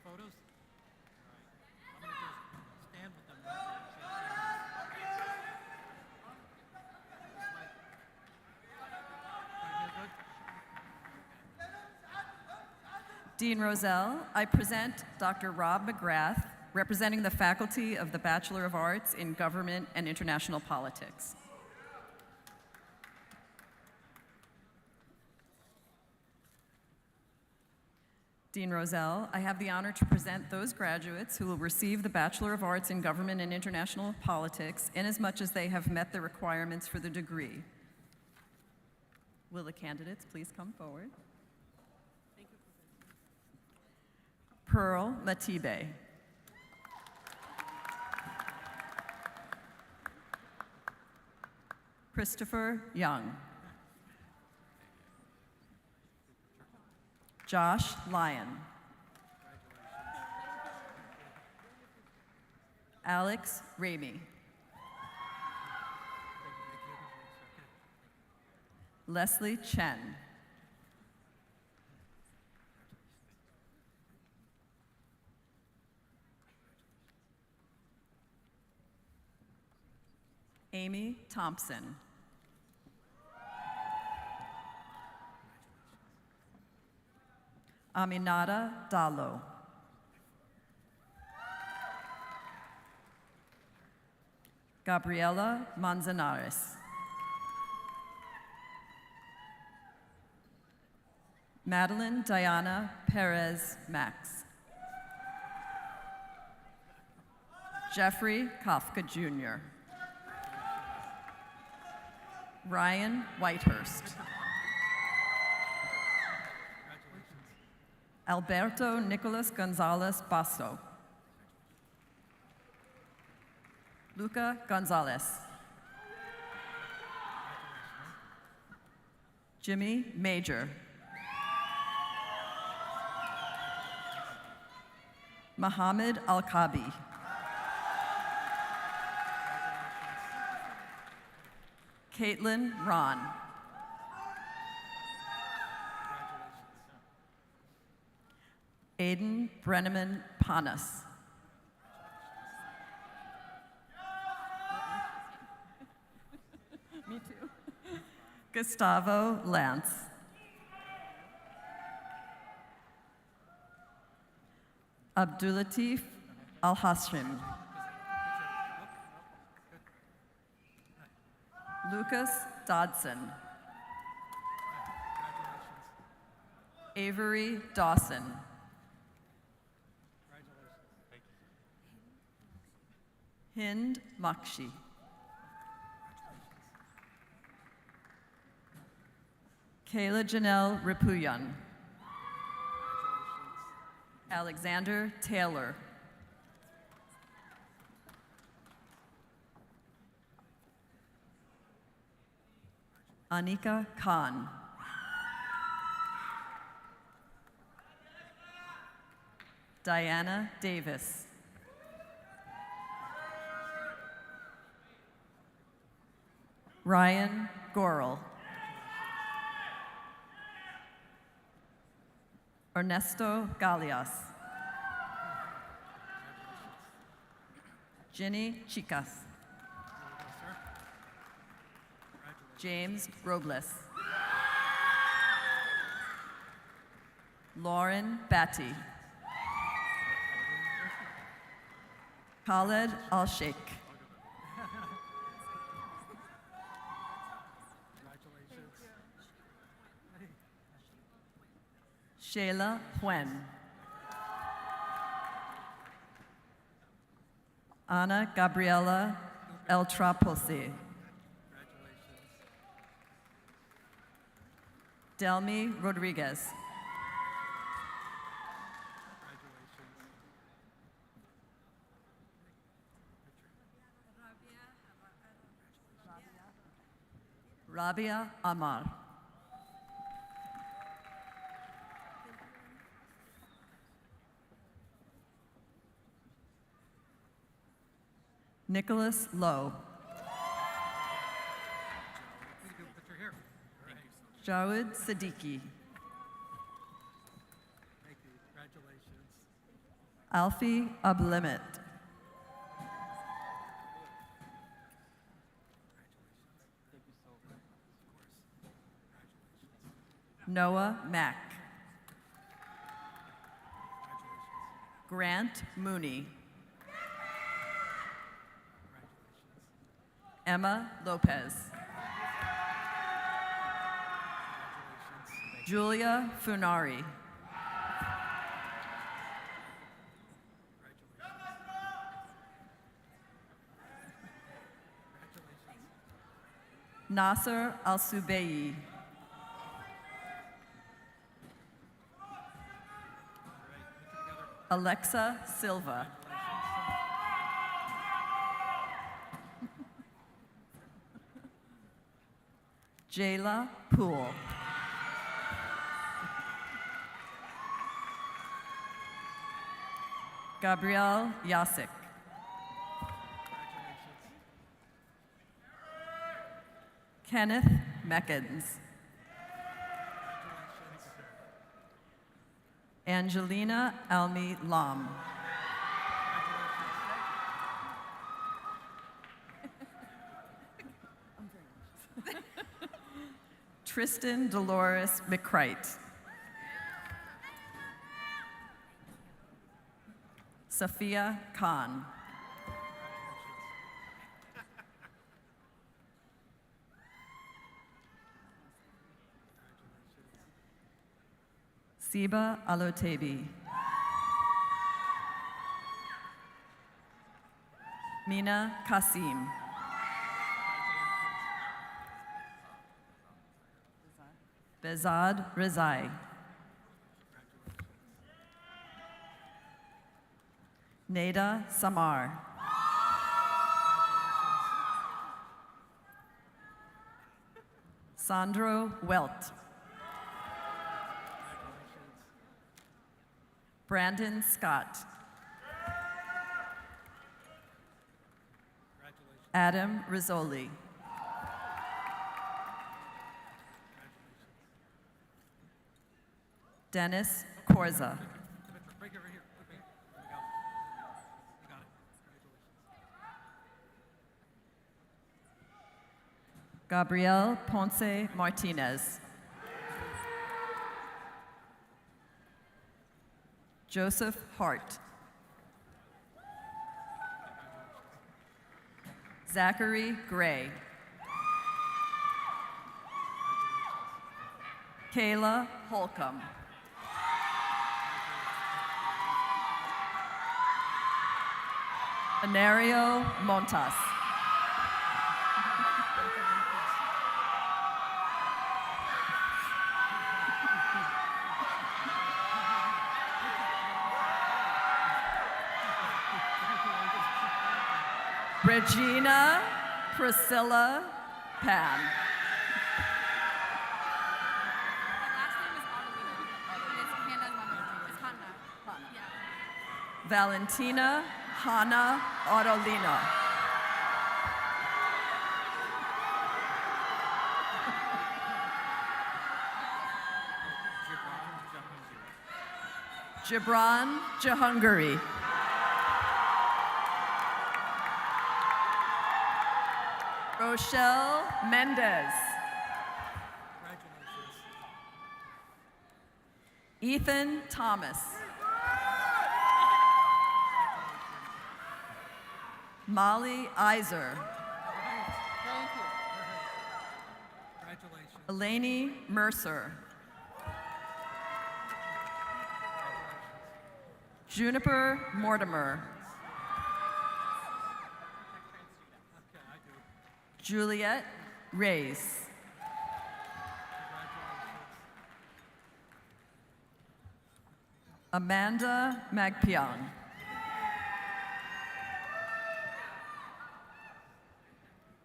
Photos? All right. I'm going to just stand with them right there and shake hands. Dean Rozelle, I present Dr. Rob McGrath, representing the faculty of the Bachelor of Arts in Government and International Politics. Dean Rozelle, I have the honor to present those graduates who will receive the Bachelor of Arts in Government and International Politics inasmuch as they have met the requirements for the degree. Will the candidates please come forward? Pearl Latibe. Christopher Young. Josh Lyon. Alex Ramey. Leslie Chen. Amy Thompson. Aminata Dalo. Gabriela Manzanares. Madeline Diana Perez Max. Jeffrey Kafka Jr. Ryan Whitehurst. Alberto Nicolas Gonzalez Basso. Luca Gonzalez. Jimmy Major. Mohammed Al-Kabi. Caitlin Ron. Aiden Brenneman Panas. Me too. Gustavo Lance. Abdulatif Al-Hashim. Lucas Dodson. Avery Dawson. Hind Makshi. Kayla Janelle Ripuyan. Alexander Taylor. Anika Khan. Diana Davis. Ryan Gorel. Ernesto Galias. Ginny Chicas. James Robles. Lauren Batty. Khaled Al-Sheikh. Shayla Huen. Ana Gabriela Eltraposi. Delmi Rodriguez. Rabia Amar. Nicholas Lowe. Jawed Siddiqui. Alfie Ablimit. Noah Mack. Grant Mooney. Emma Lopez. Julia Funari. Nasser Al-Subeyi. Alexa Silva. Jayla Poole. Gabrielle Yasik. Kenneth Meckens. Angelina Almi Lam. Tristan Dolores McCrite. Sophia Khan. Siba Alotebi. Mina Kasim. Bezad Rezai. Neda Samar. Sandro Welt. Brandon Scott. Adam Rizzoli. Dennis Corza. Right over here. There we go. You got it. Congratulations. Gabriel Ponce Martinez. Joseph Hart. Zachary Gray. Kayla Holcomb. Venario Montas. Regina Priscilla Pan. Valentina Hannah Autolino. Gibran Jahungary. Rochelle Mendez. Ethan Thomas. Molly Iser. Congratulations. Eleni Mercer. Juniper Mortimer. Okay, I do. Juliet Reyes. Amanda Magpiang.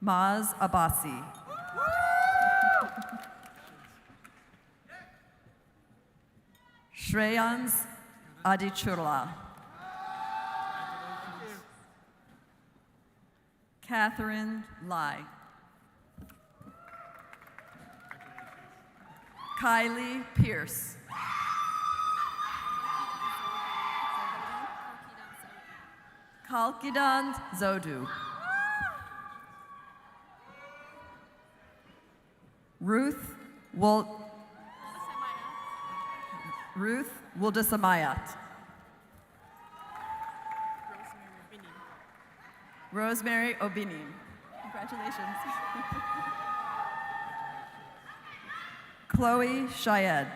Maz Abbasi. Shreyans Adichurla. Catherine Lai. Kylie Pierce. Kalkidan Zodu. Ruth Wuldasamayat. Rosemary Obinim. Congratulations. Chloe Shayed.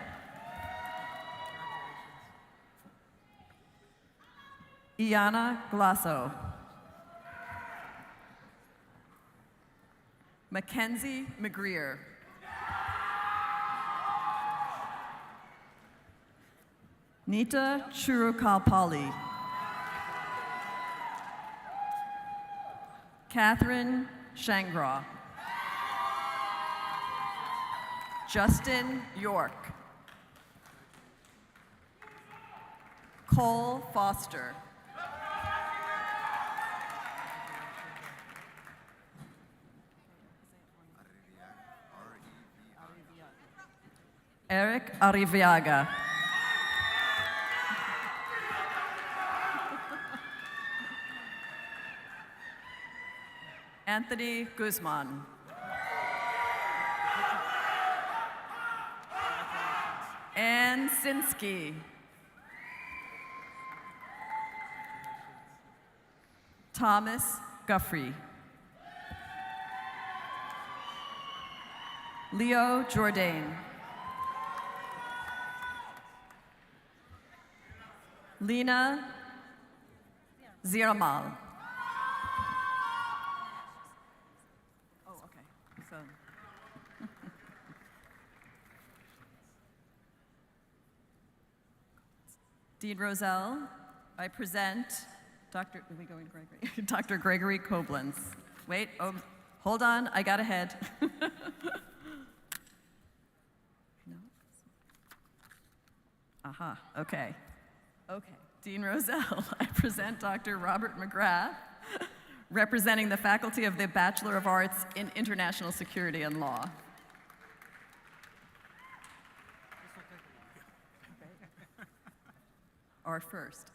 Iana Glasso. Mackenzie McGreer. Nita Churukalpali. Catherine Shangra. Justin York. Cole Foster. Eric Arriviaga. Anthony Guzman. Ann Sinsky. Thomas Guffrey. Leo Jourdain. Lena Ziramal. Oh, okay. So. Dean Roselle, I present Dr. Are we going Gregory? Dr. Gregory Koblenz. Wait, oh, hold on, I got ahead. No? Aha, okay. Okay, Dean Roselle, I present Dr. Robert McGrath, representing the faculty of the Bachelor of Arts in International Security and Law. Our first.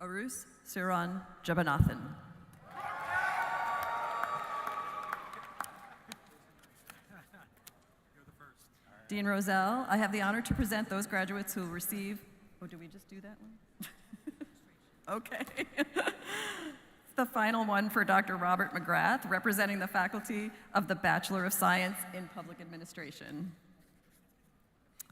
Arus Siran Jabbanathan. Dean Roselle, I have the honor to present those graduates who will receive, oh, did we just do that one? Okay. The final one for Dr. Robert McGrath, representing the faculty of the Bachelor of Science in Public Administration.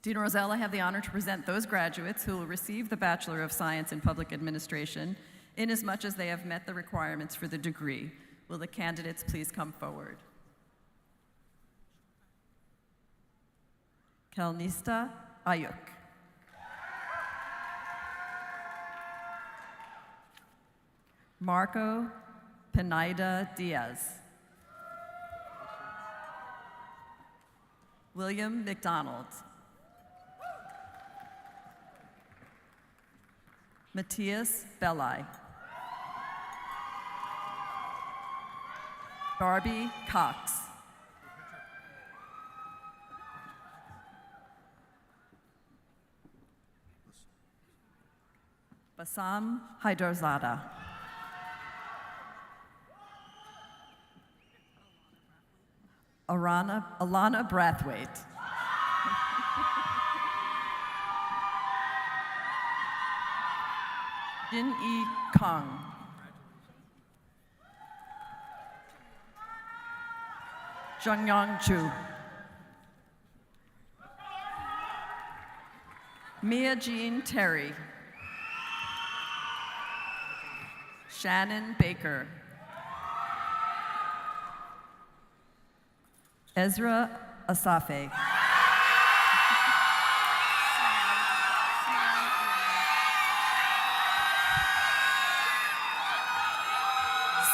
Dean Roselle, I have the honor to present those graduates who will receive the Bachelor of Science in Public Administration, inasmuch as they have met the requirements for the degree. Will the candidates please come forward? Kelnista Ayuk. Marco Pineda Diaz. William McDonald. Matthias Belli. Barbie Cox. Bassam Haidarzada. Alana Brathwaite. Jin-E Kong. Zhongyang Chu. Mia Jean Terry. Shannon Baker. Ezra Asafe.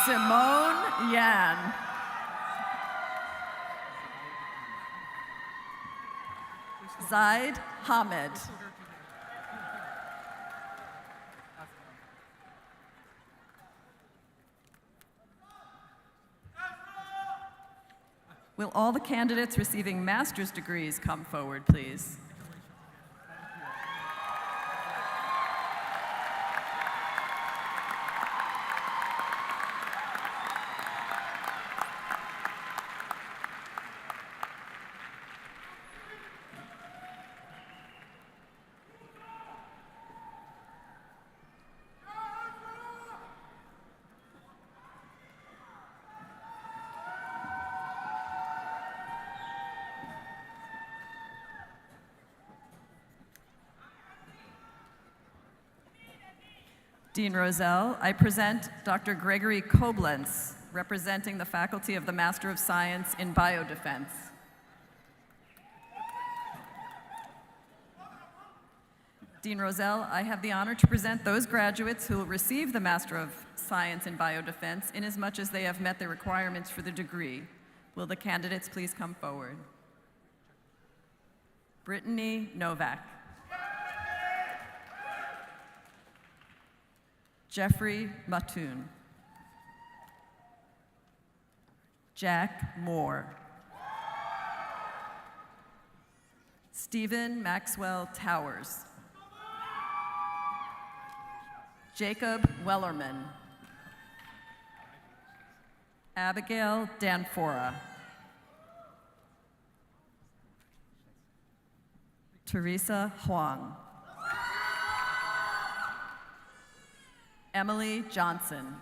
Simone Yan. Zaid Hamid. Will all the candidates receiving master's degrees come forward, please? Dean Roselle, I present Dr. Gregory Koblenz, representing the faculty of the Master of Science in Biodefense. Dean Roselle, I have the honor to present those graduates who will receive the Master of Science in Biodefense inasmuch as they have met the requirements for the degree. Will the candidates please come forward? Brittany Novak. Jeffrey Mattoon. Jack Moore. Stephen Maxwell Towers. Jacob Wellerman. Abigail Danfora. Teresa Huang. Emily Johnson.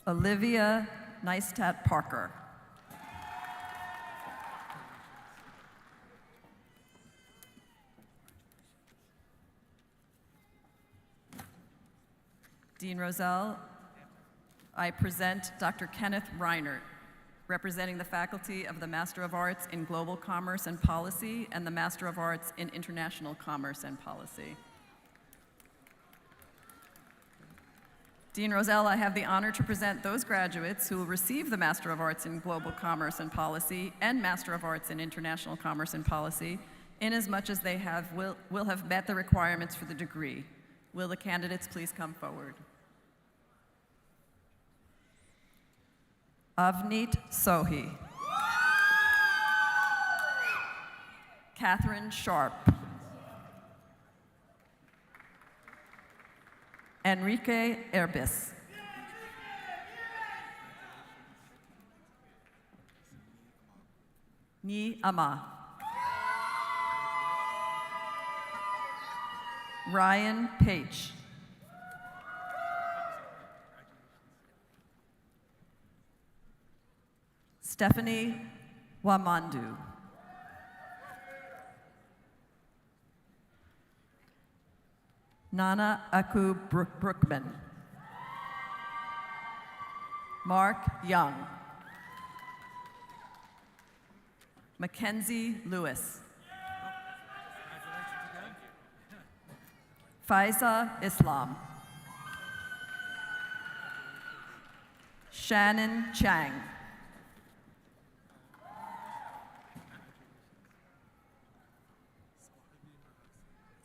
Olivia Neistat Parker. Dean Rozelle, I present Dr. Kenneth Reinert, representing the faculty of the Master of Arts in Global Commerce and Policy and the Master of Arts in International Commerce and Policy. Dean Rozelle, I have the honor to present those graduates who will receive the Master of Arts in Global Commerce and Policy and Master of Arts in International Commerce and Policy, inasmuch as they will have met the requirements for the degree. Will the candidates please come forward? Avneet Sohi. Catherine Sharp. Enrique Erbis. Ni Ama. Ryan Page. Stephanie Wamandu. Nana Aku Brookman. Mark Young. Mackenzie Lewis. Faiza Islam. Shannon Chang.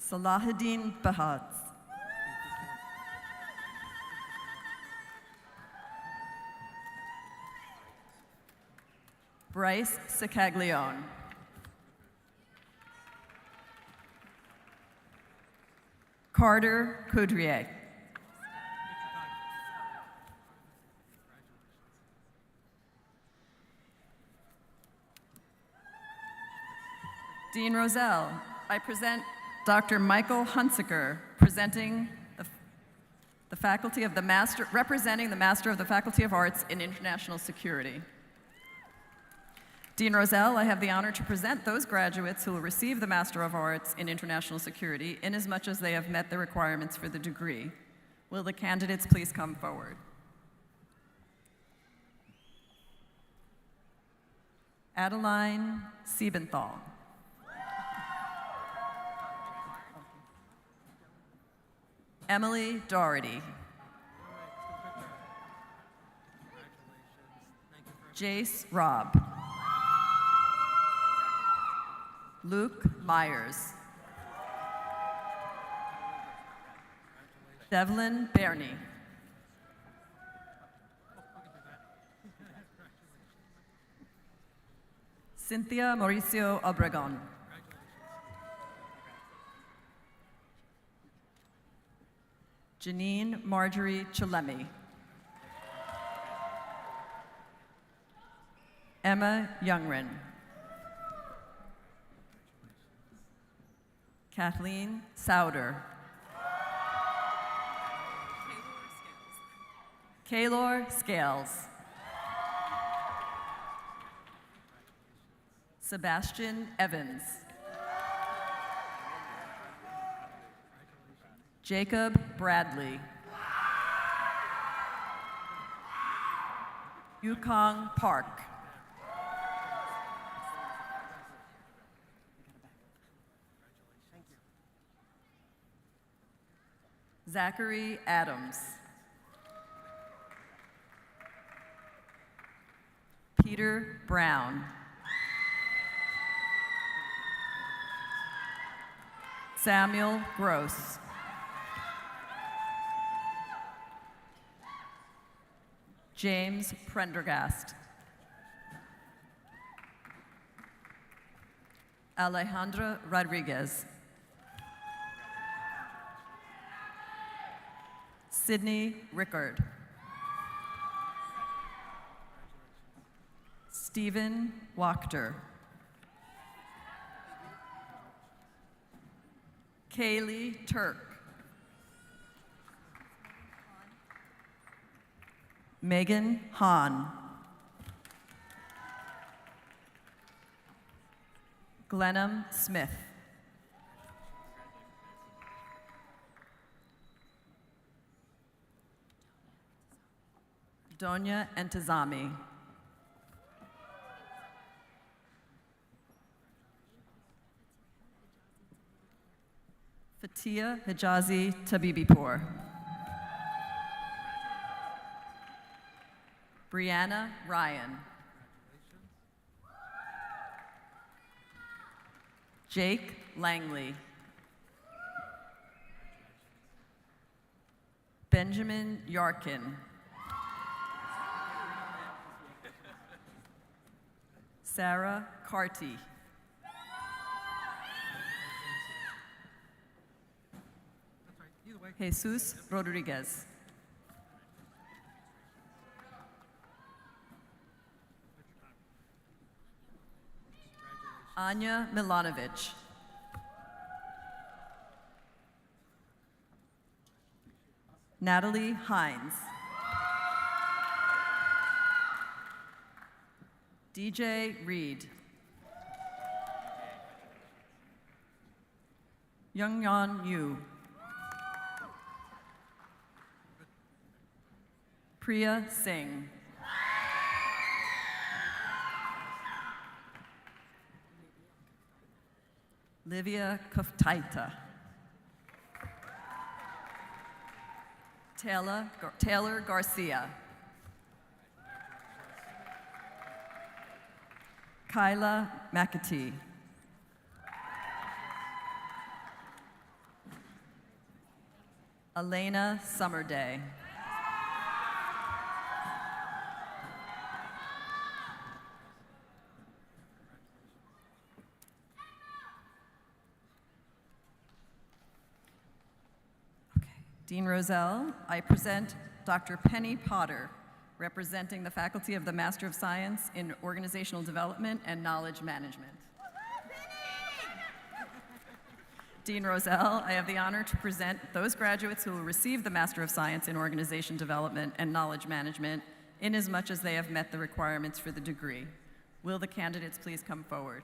Salahuddin Bahad. Bryce Sicaglione. Carter Coudrier. Dean Rozelle, I present Dr. Michael Hunsaker, presenting the faculty of the Master, representing the Master of the Faculty of Arts in International Security. Dean Rozelle, I have the honor to present those graduates who will receive the Master of Arts in International Security inasmuch as they have met the requirements for the degree. Will the candidates please come forward? Adeline Siebenthal. Emily Doherty. Jace Robb. Luke Myers. Devlin Bernie. Cynthia Mauricio Obregon. Janine Marjorie Chilemi. Emma Youngren. Kathleen Souder. Kaylor Scales. Sebastian Evans. Jacob Bradley. Yukong Park. Zachary Adams. Peter Brown. Samuel Gross. James Prendergast. Alejandra Rodriguez. Sydney Rickard. Stephen Wachter. Kaylee Turk. Megan Hahn. Glenham Smith. Donya Entazami. Fatia Hijazi Tabibipur. Brianna Ryan. Jake Langley. Benjamin Yarkin. Sarah Carty. Jesus Rodriguez. Anya Milanovic. Natalie Hines. DJ Reed. Youngyeon Yu. Priya Singh. Livia Koftaita. Taylor Garcia. Kyla McAtee. Elena Summerday. Dean Rozelle, I present Dr. Penny Potter, representing the faculty of the Master of Science in Organizational Development and Knowledge Management. Dean Rozelle, I have the honor to present those graduates who will receive the Master of Science in Organization Development and Knowledge Management, inasmuch as they have met the requirements for the degree. Will the candidates please come forward?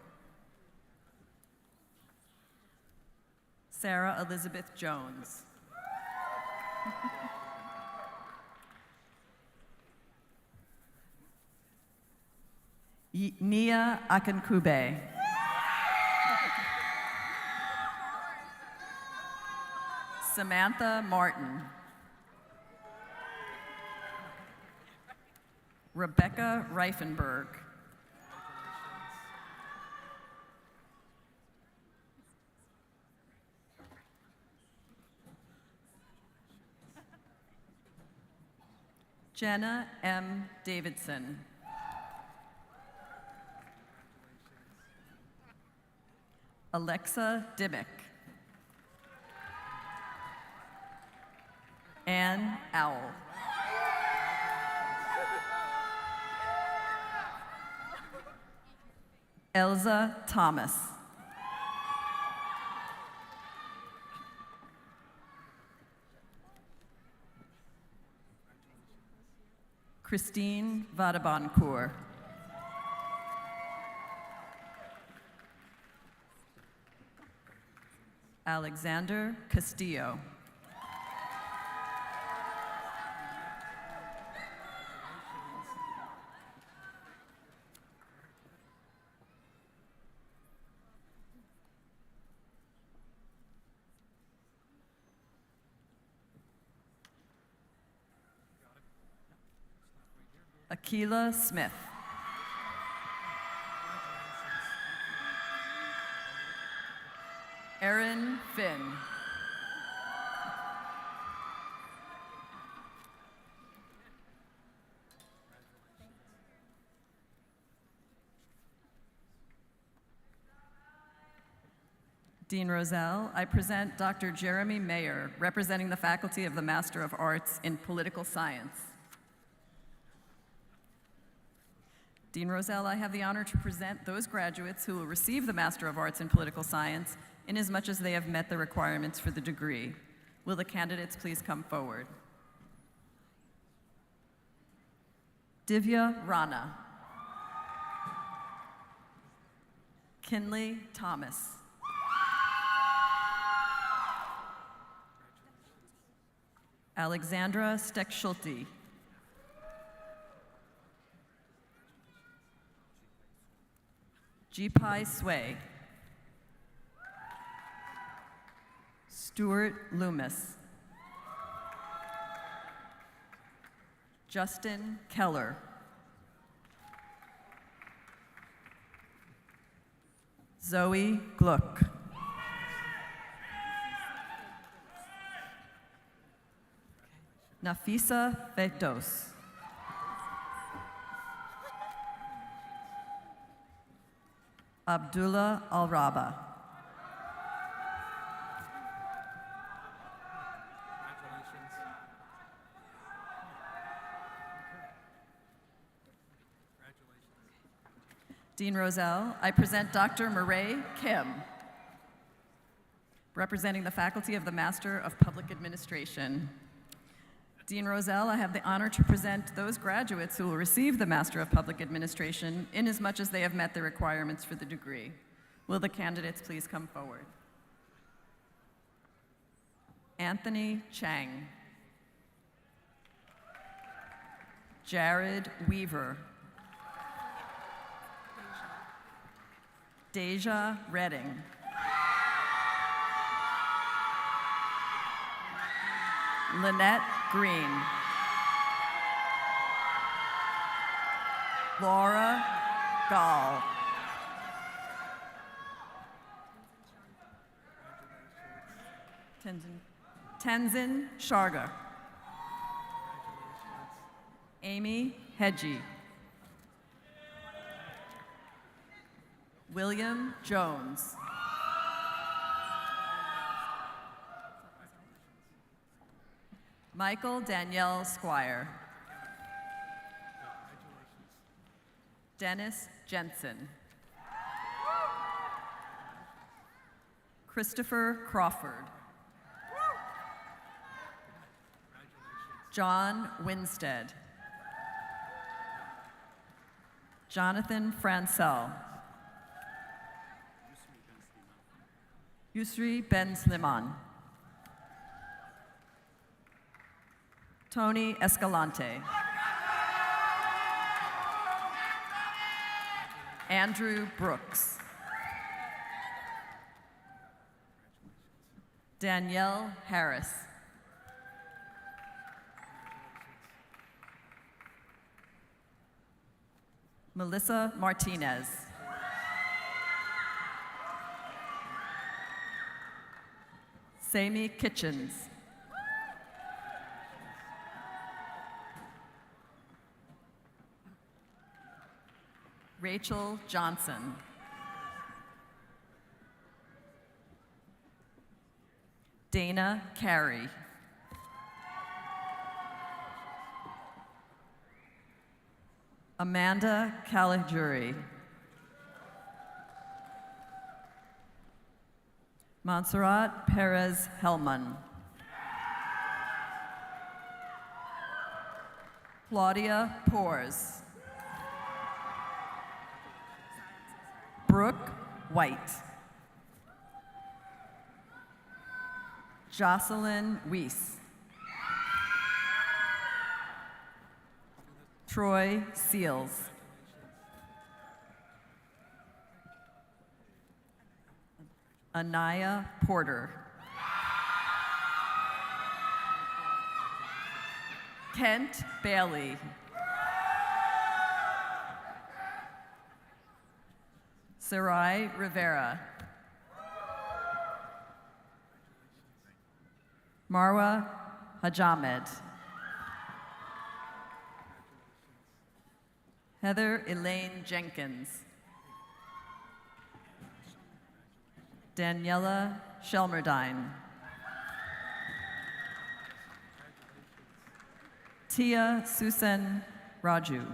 Sarah Elizabeth Jones. Nia Akankube. Samantha Martin. Rebecca Reifenberg. Jenna M. Davidson. Alexa Dimmick. Ann Owl. Elza Thomas. Christine Vadabancourt. Alexander Castillo. Akila Smith. Erin Finn. Dean Rozelle, I present Dr. Jeremy Mayer, representing the faculty of the Master of Arts in Political Science. Dean Rozelle, I have the honor to present those graduates who will receive the Master of Arts in Political Science, inasmuch as they have met the requirements for the degree. Will the candidates please come forward? Divya Rana. Kinley Thomas. Alexandra Steck-Schulte. Jipai Sway. Stuart Loomis. Justin Keller. Zoe Gluck. Nafisa Fetos. Abdullah Al-Raba. Dean Rozelle, I present Dr. Murray Kim, representing the faculty of the Master of Public Administration. Dean Rozelle, I have the honor to present those graduates who will receive the Master of Public Administration inasmuch as they have met the requirements for the degree. Will the candidates please come forward? Anthony Chang. Jared Weaver. Deja Redding. Lynette Green. Laura Gall. Tenzin Sharga. Amy Hedgie. William Jones. Michael Danielle Squire. Dennis Jensen. Christopher Crawford. John Winstead. Jonathan Francel. Yusri Ben Sliman. Tony Escalante. Andrew Brooks. Danielle Harris. Melissa Martinez. Sammy Kitchens. Rachel Johnson. Dana Carey. Amanda Caligiuri. Montserrat Perez Hellman. Claudia Pors. Brooke White. Jocelyn Weiss. Troy Seals. Anaya Porter. Kent Bailey. Sarai Rivera. Marwa Hajamed. Heather Elaine Jenkins. Daniela Shelmerdine. Tia Susan Raju.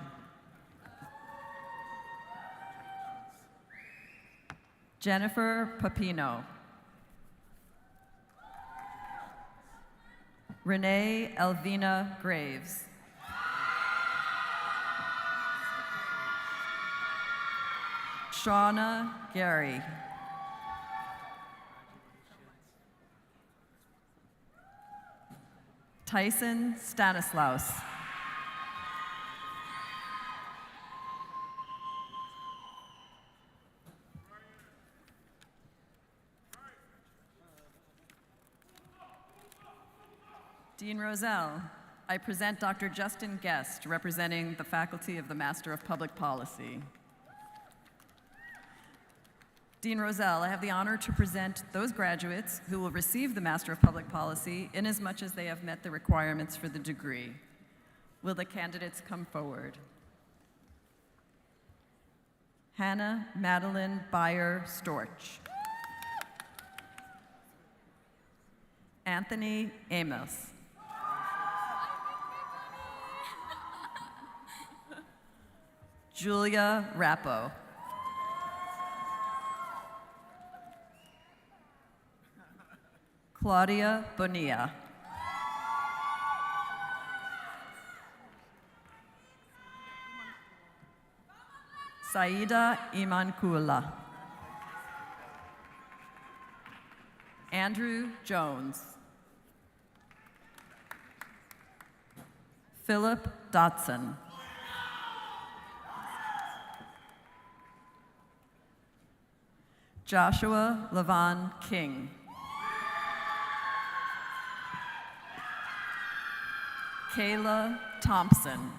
Jennifer Papino. Renee Elvina Graves. Shauna Gary. Tyson Stanislaus. Dean Rozelle, I present Dr. Justin Guest, representing the faculty of the Master of Public Policy. Dean Rozelle, I have the honor to present those graduates who will receive the Master of Public Policy inasmuch as they have met the requirements for the degree. Will the candidates come forward? Hannah Madeline Beyer Storch. Anthony Amos. Julia Rappo. Claudia Bonilla. Saida Imankula. Andrew Jones. Philip Dotson. Joshua Levon King. Kayla Thompson.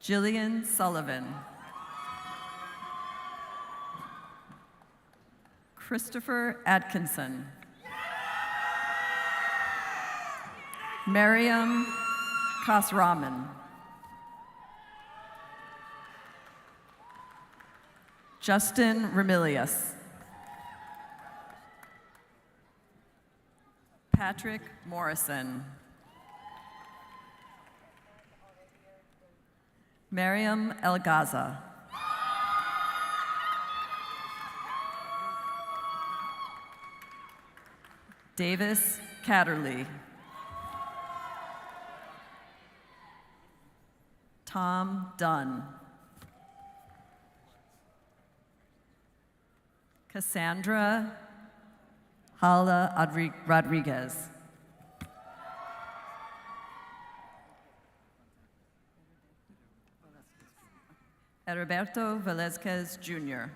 Jillian Sullivan. Christopher Atkinson. Miriam Kasraman. Justin Ramilius. Patrick Morrison. Mariam El Gaza. Davis Catterley. Tom Dunn. Cassandra Hala Rodriguez. Heriberto Velezquez Jr.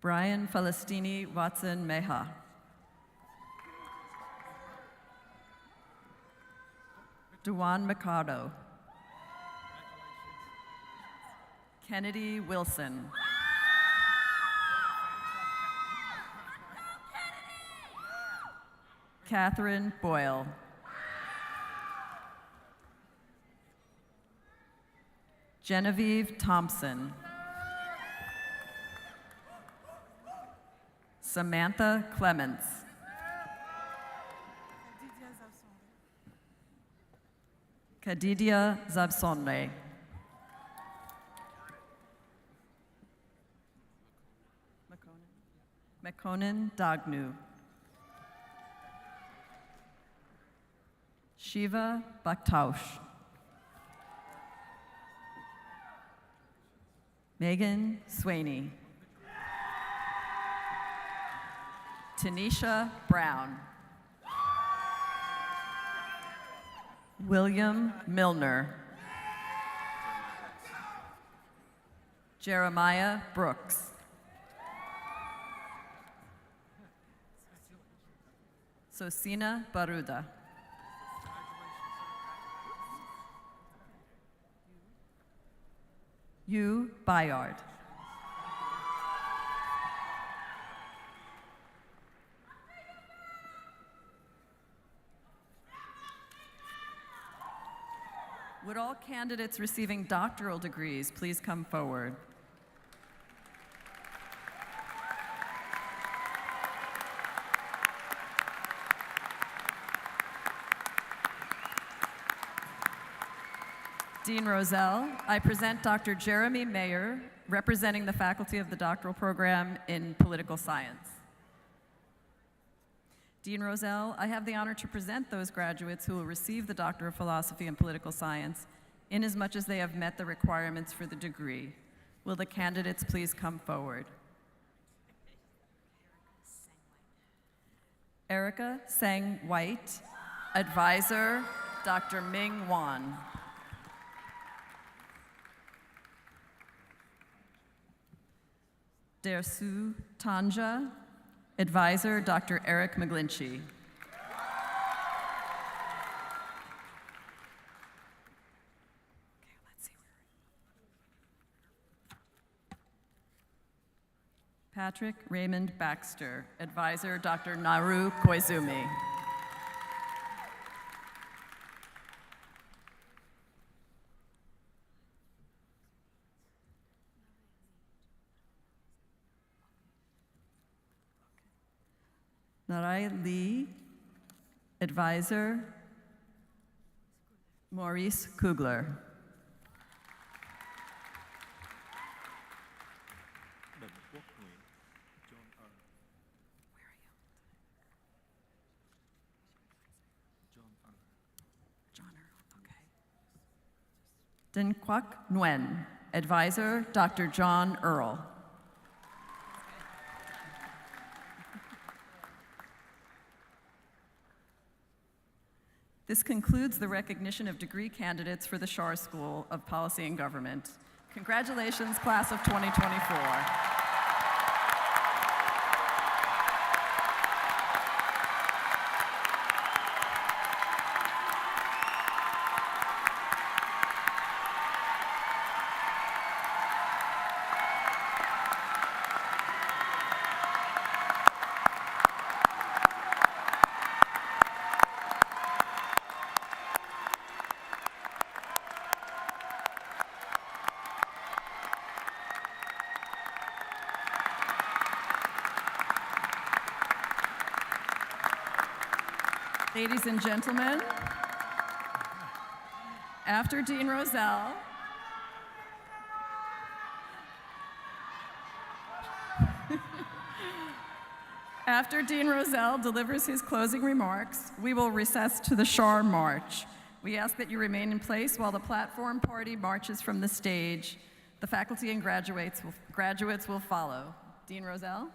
Brian Falestini Watson Meha. Dewan Mercado. Kennedy Wilson. Catherine Boyle. Genevieve Thompson. Samantha Clements. Kadidia Zabsonne. Mekonnen Dagnu. Shiva Baktaush. Megan Swaney. Tanisha Brown. William Milner. Jeremiah Brooks. Sosina Baruda. Yu Bayard. Would all candidates receiving doctoral degrees please come forward? Dean Rozelle, I present Dr. Jeremy Mayer, representing the faculty of the doctoral program in political science. Dean Rozelle, I have the honor to present those graduates who will receive the Doctor of Philosophy in Political Science, inasmuch as they have met the requirements for the degree. Will the candidates please come forward? Erica Sang White, advisor, Dr. Ming Wan. Dersu Tanja, advisor, Dr. Eric McGlinchey. Patrick Raymond Baxter, advisor, Dr. Naru Koizumi. Narai Lee, advisor, Maurice Kugler. Din Quoc Nguyen, advisor, Dr. John Earl. This concludes the recognition of degree candidates for the Schar School of Policy and Government. Congratulations, class of 2024. Ladies and gentlemen, after Dean Rozelle, delivers his closing remarks, we will recess to the Schar March. We ask that you remain in place while the platform party marches from the stage. The faculty and graduates will follow. Dean Rozelle?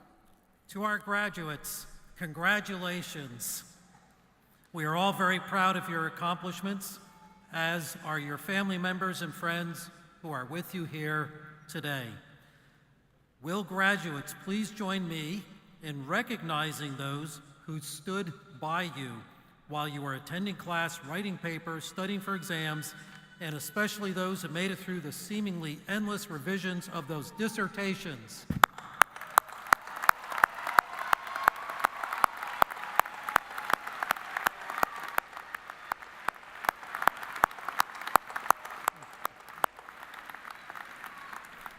To our graduates, congratulations. We are all very proud of your accomplishments, as are your family members and friends who are with you here today. Will graduates please join me in recognizing those who stood by you while you were attending class, writing papers, studying for exams, and especially those who made it through the seemingly endless revisions of those dissertations.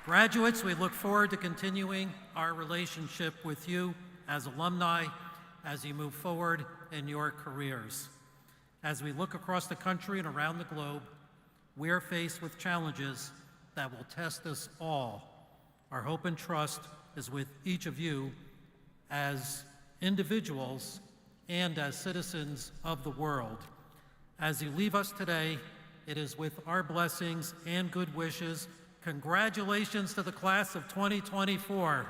Graduates, we look forward to continuing our relationship with you as alumni as you move forward in your careers. As we look across the country and around the globe, we are faced with challenges that will test us all. Our hope and trust is with each of you as individuals and as citizens of the world. As you leave us today, it is with our blessings and good wishes. Congratulations to the class of 2024.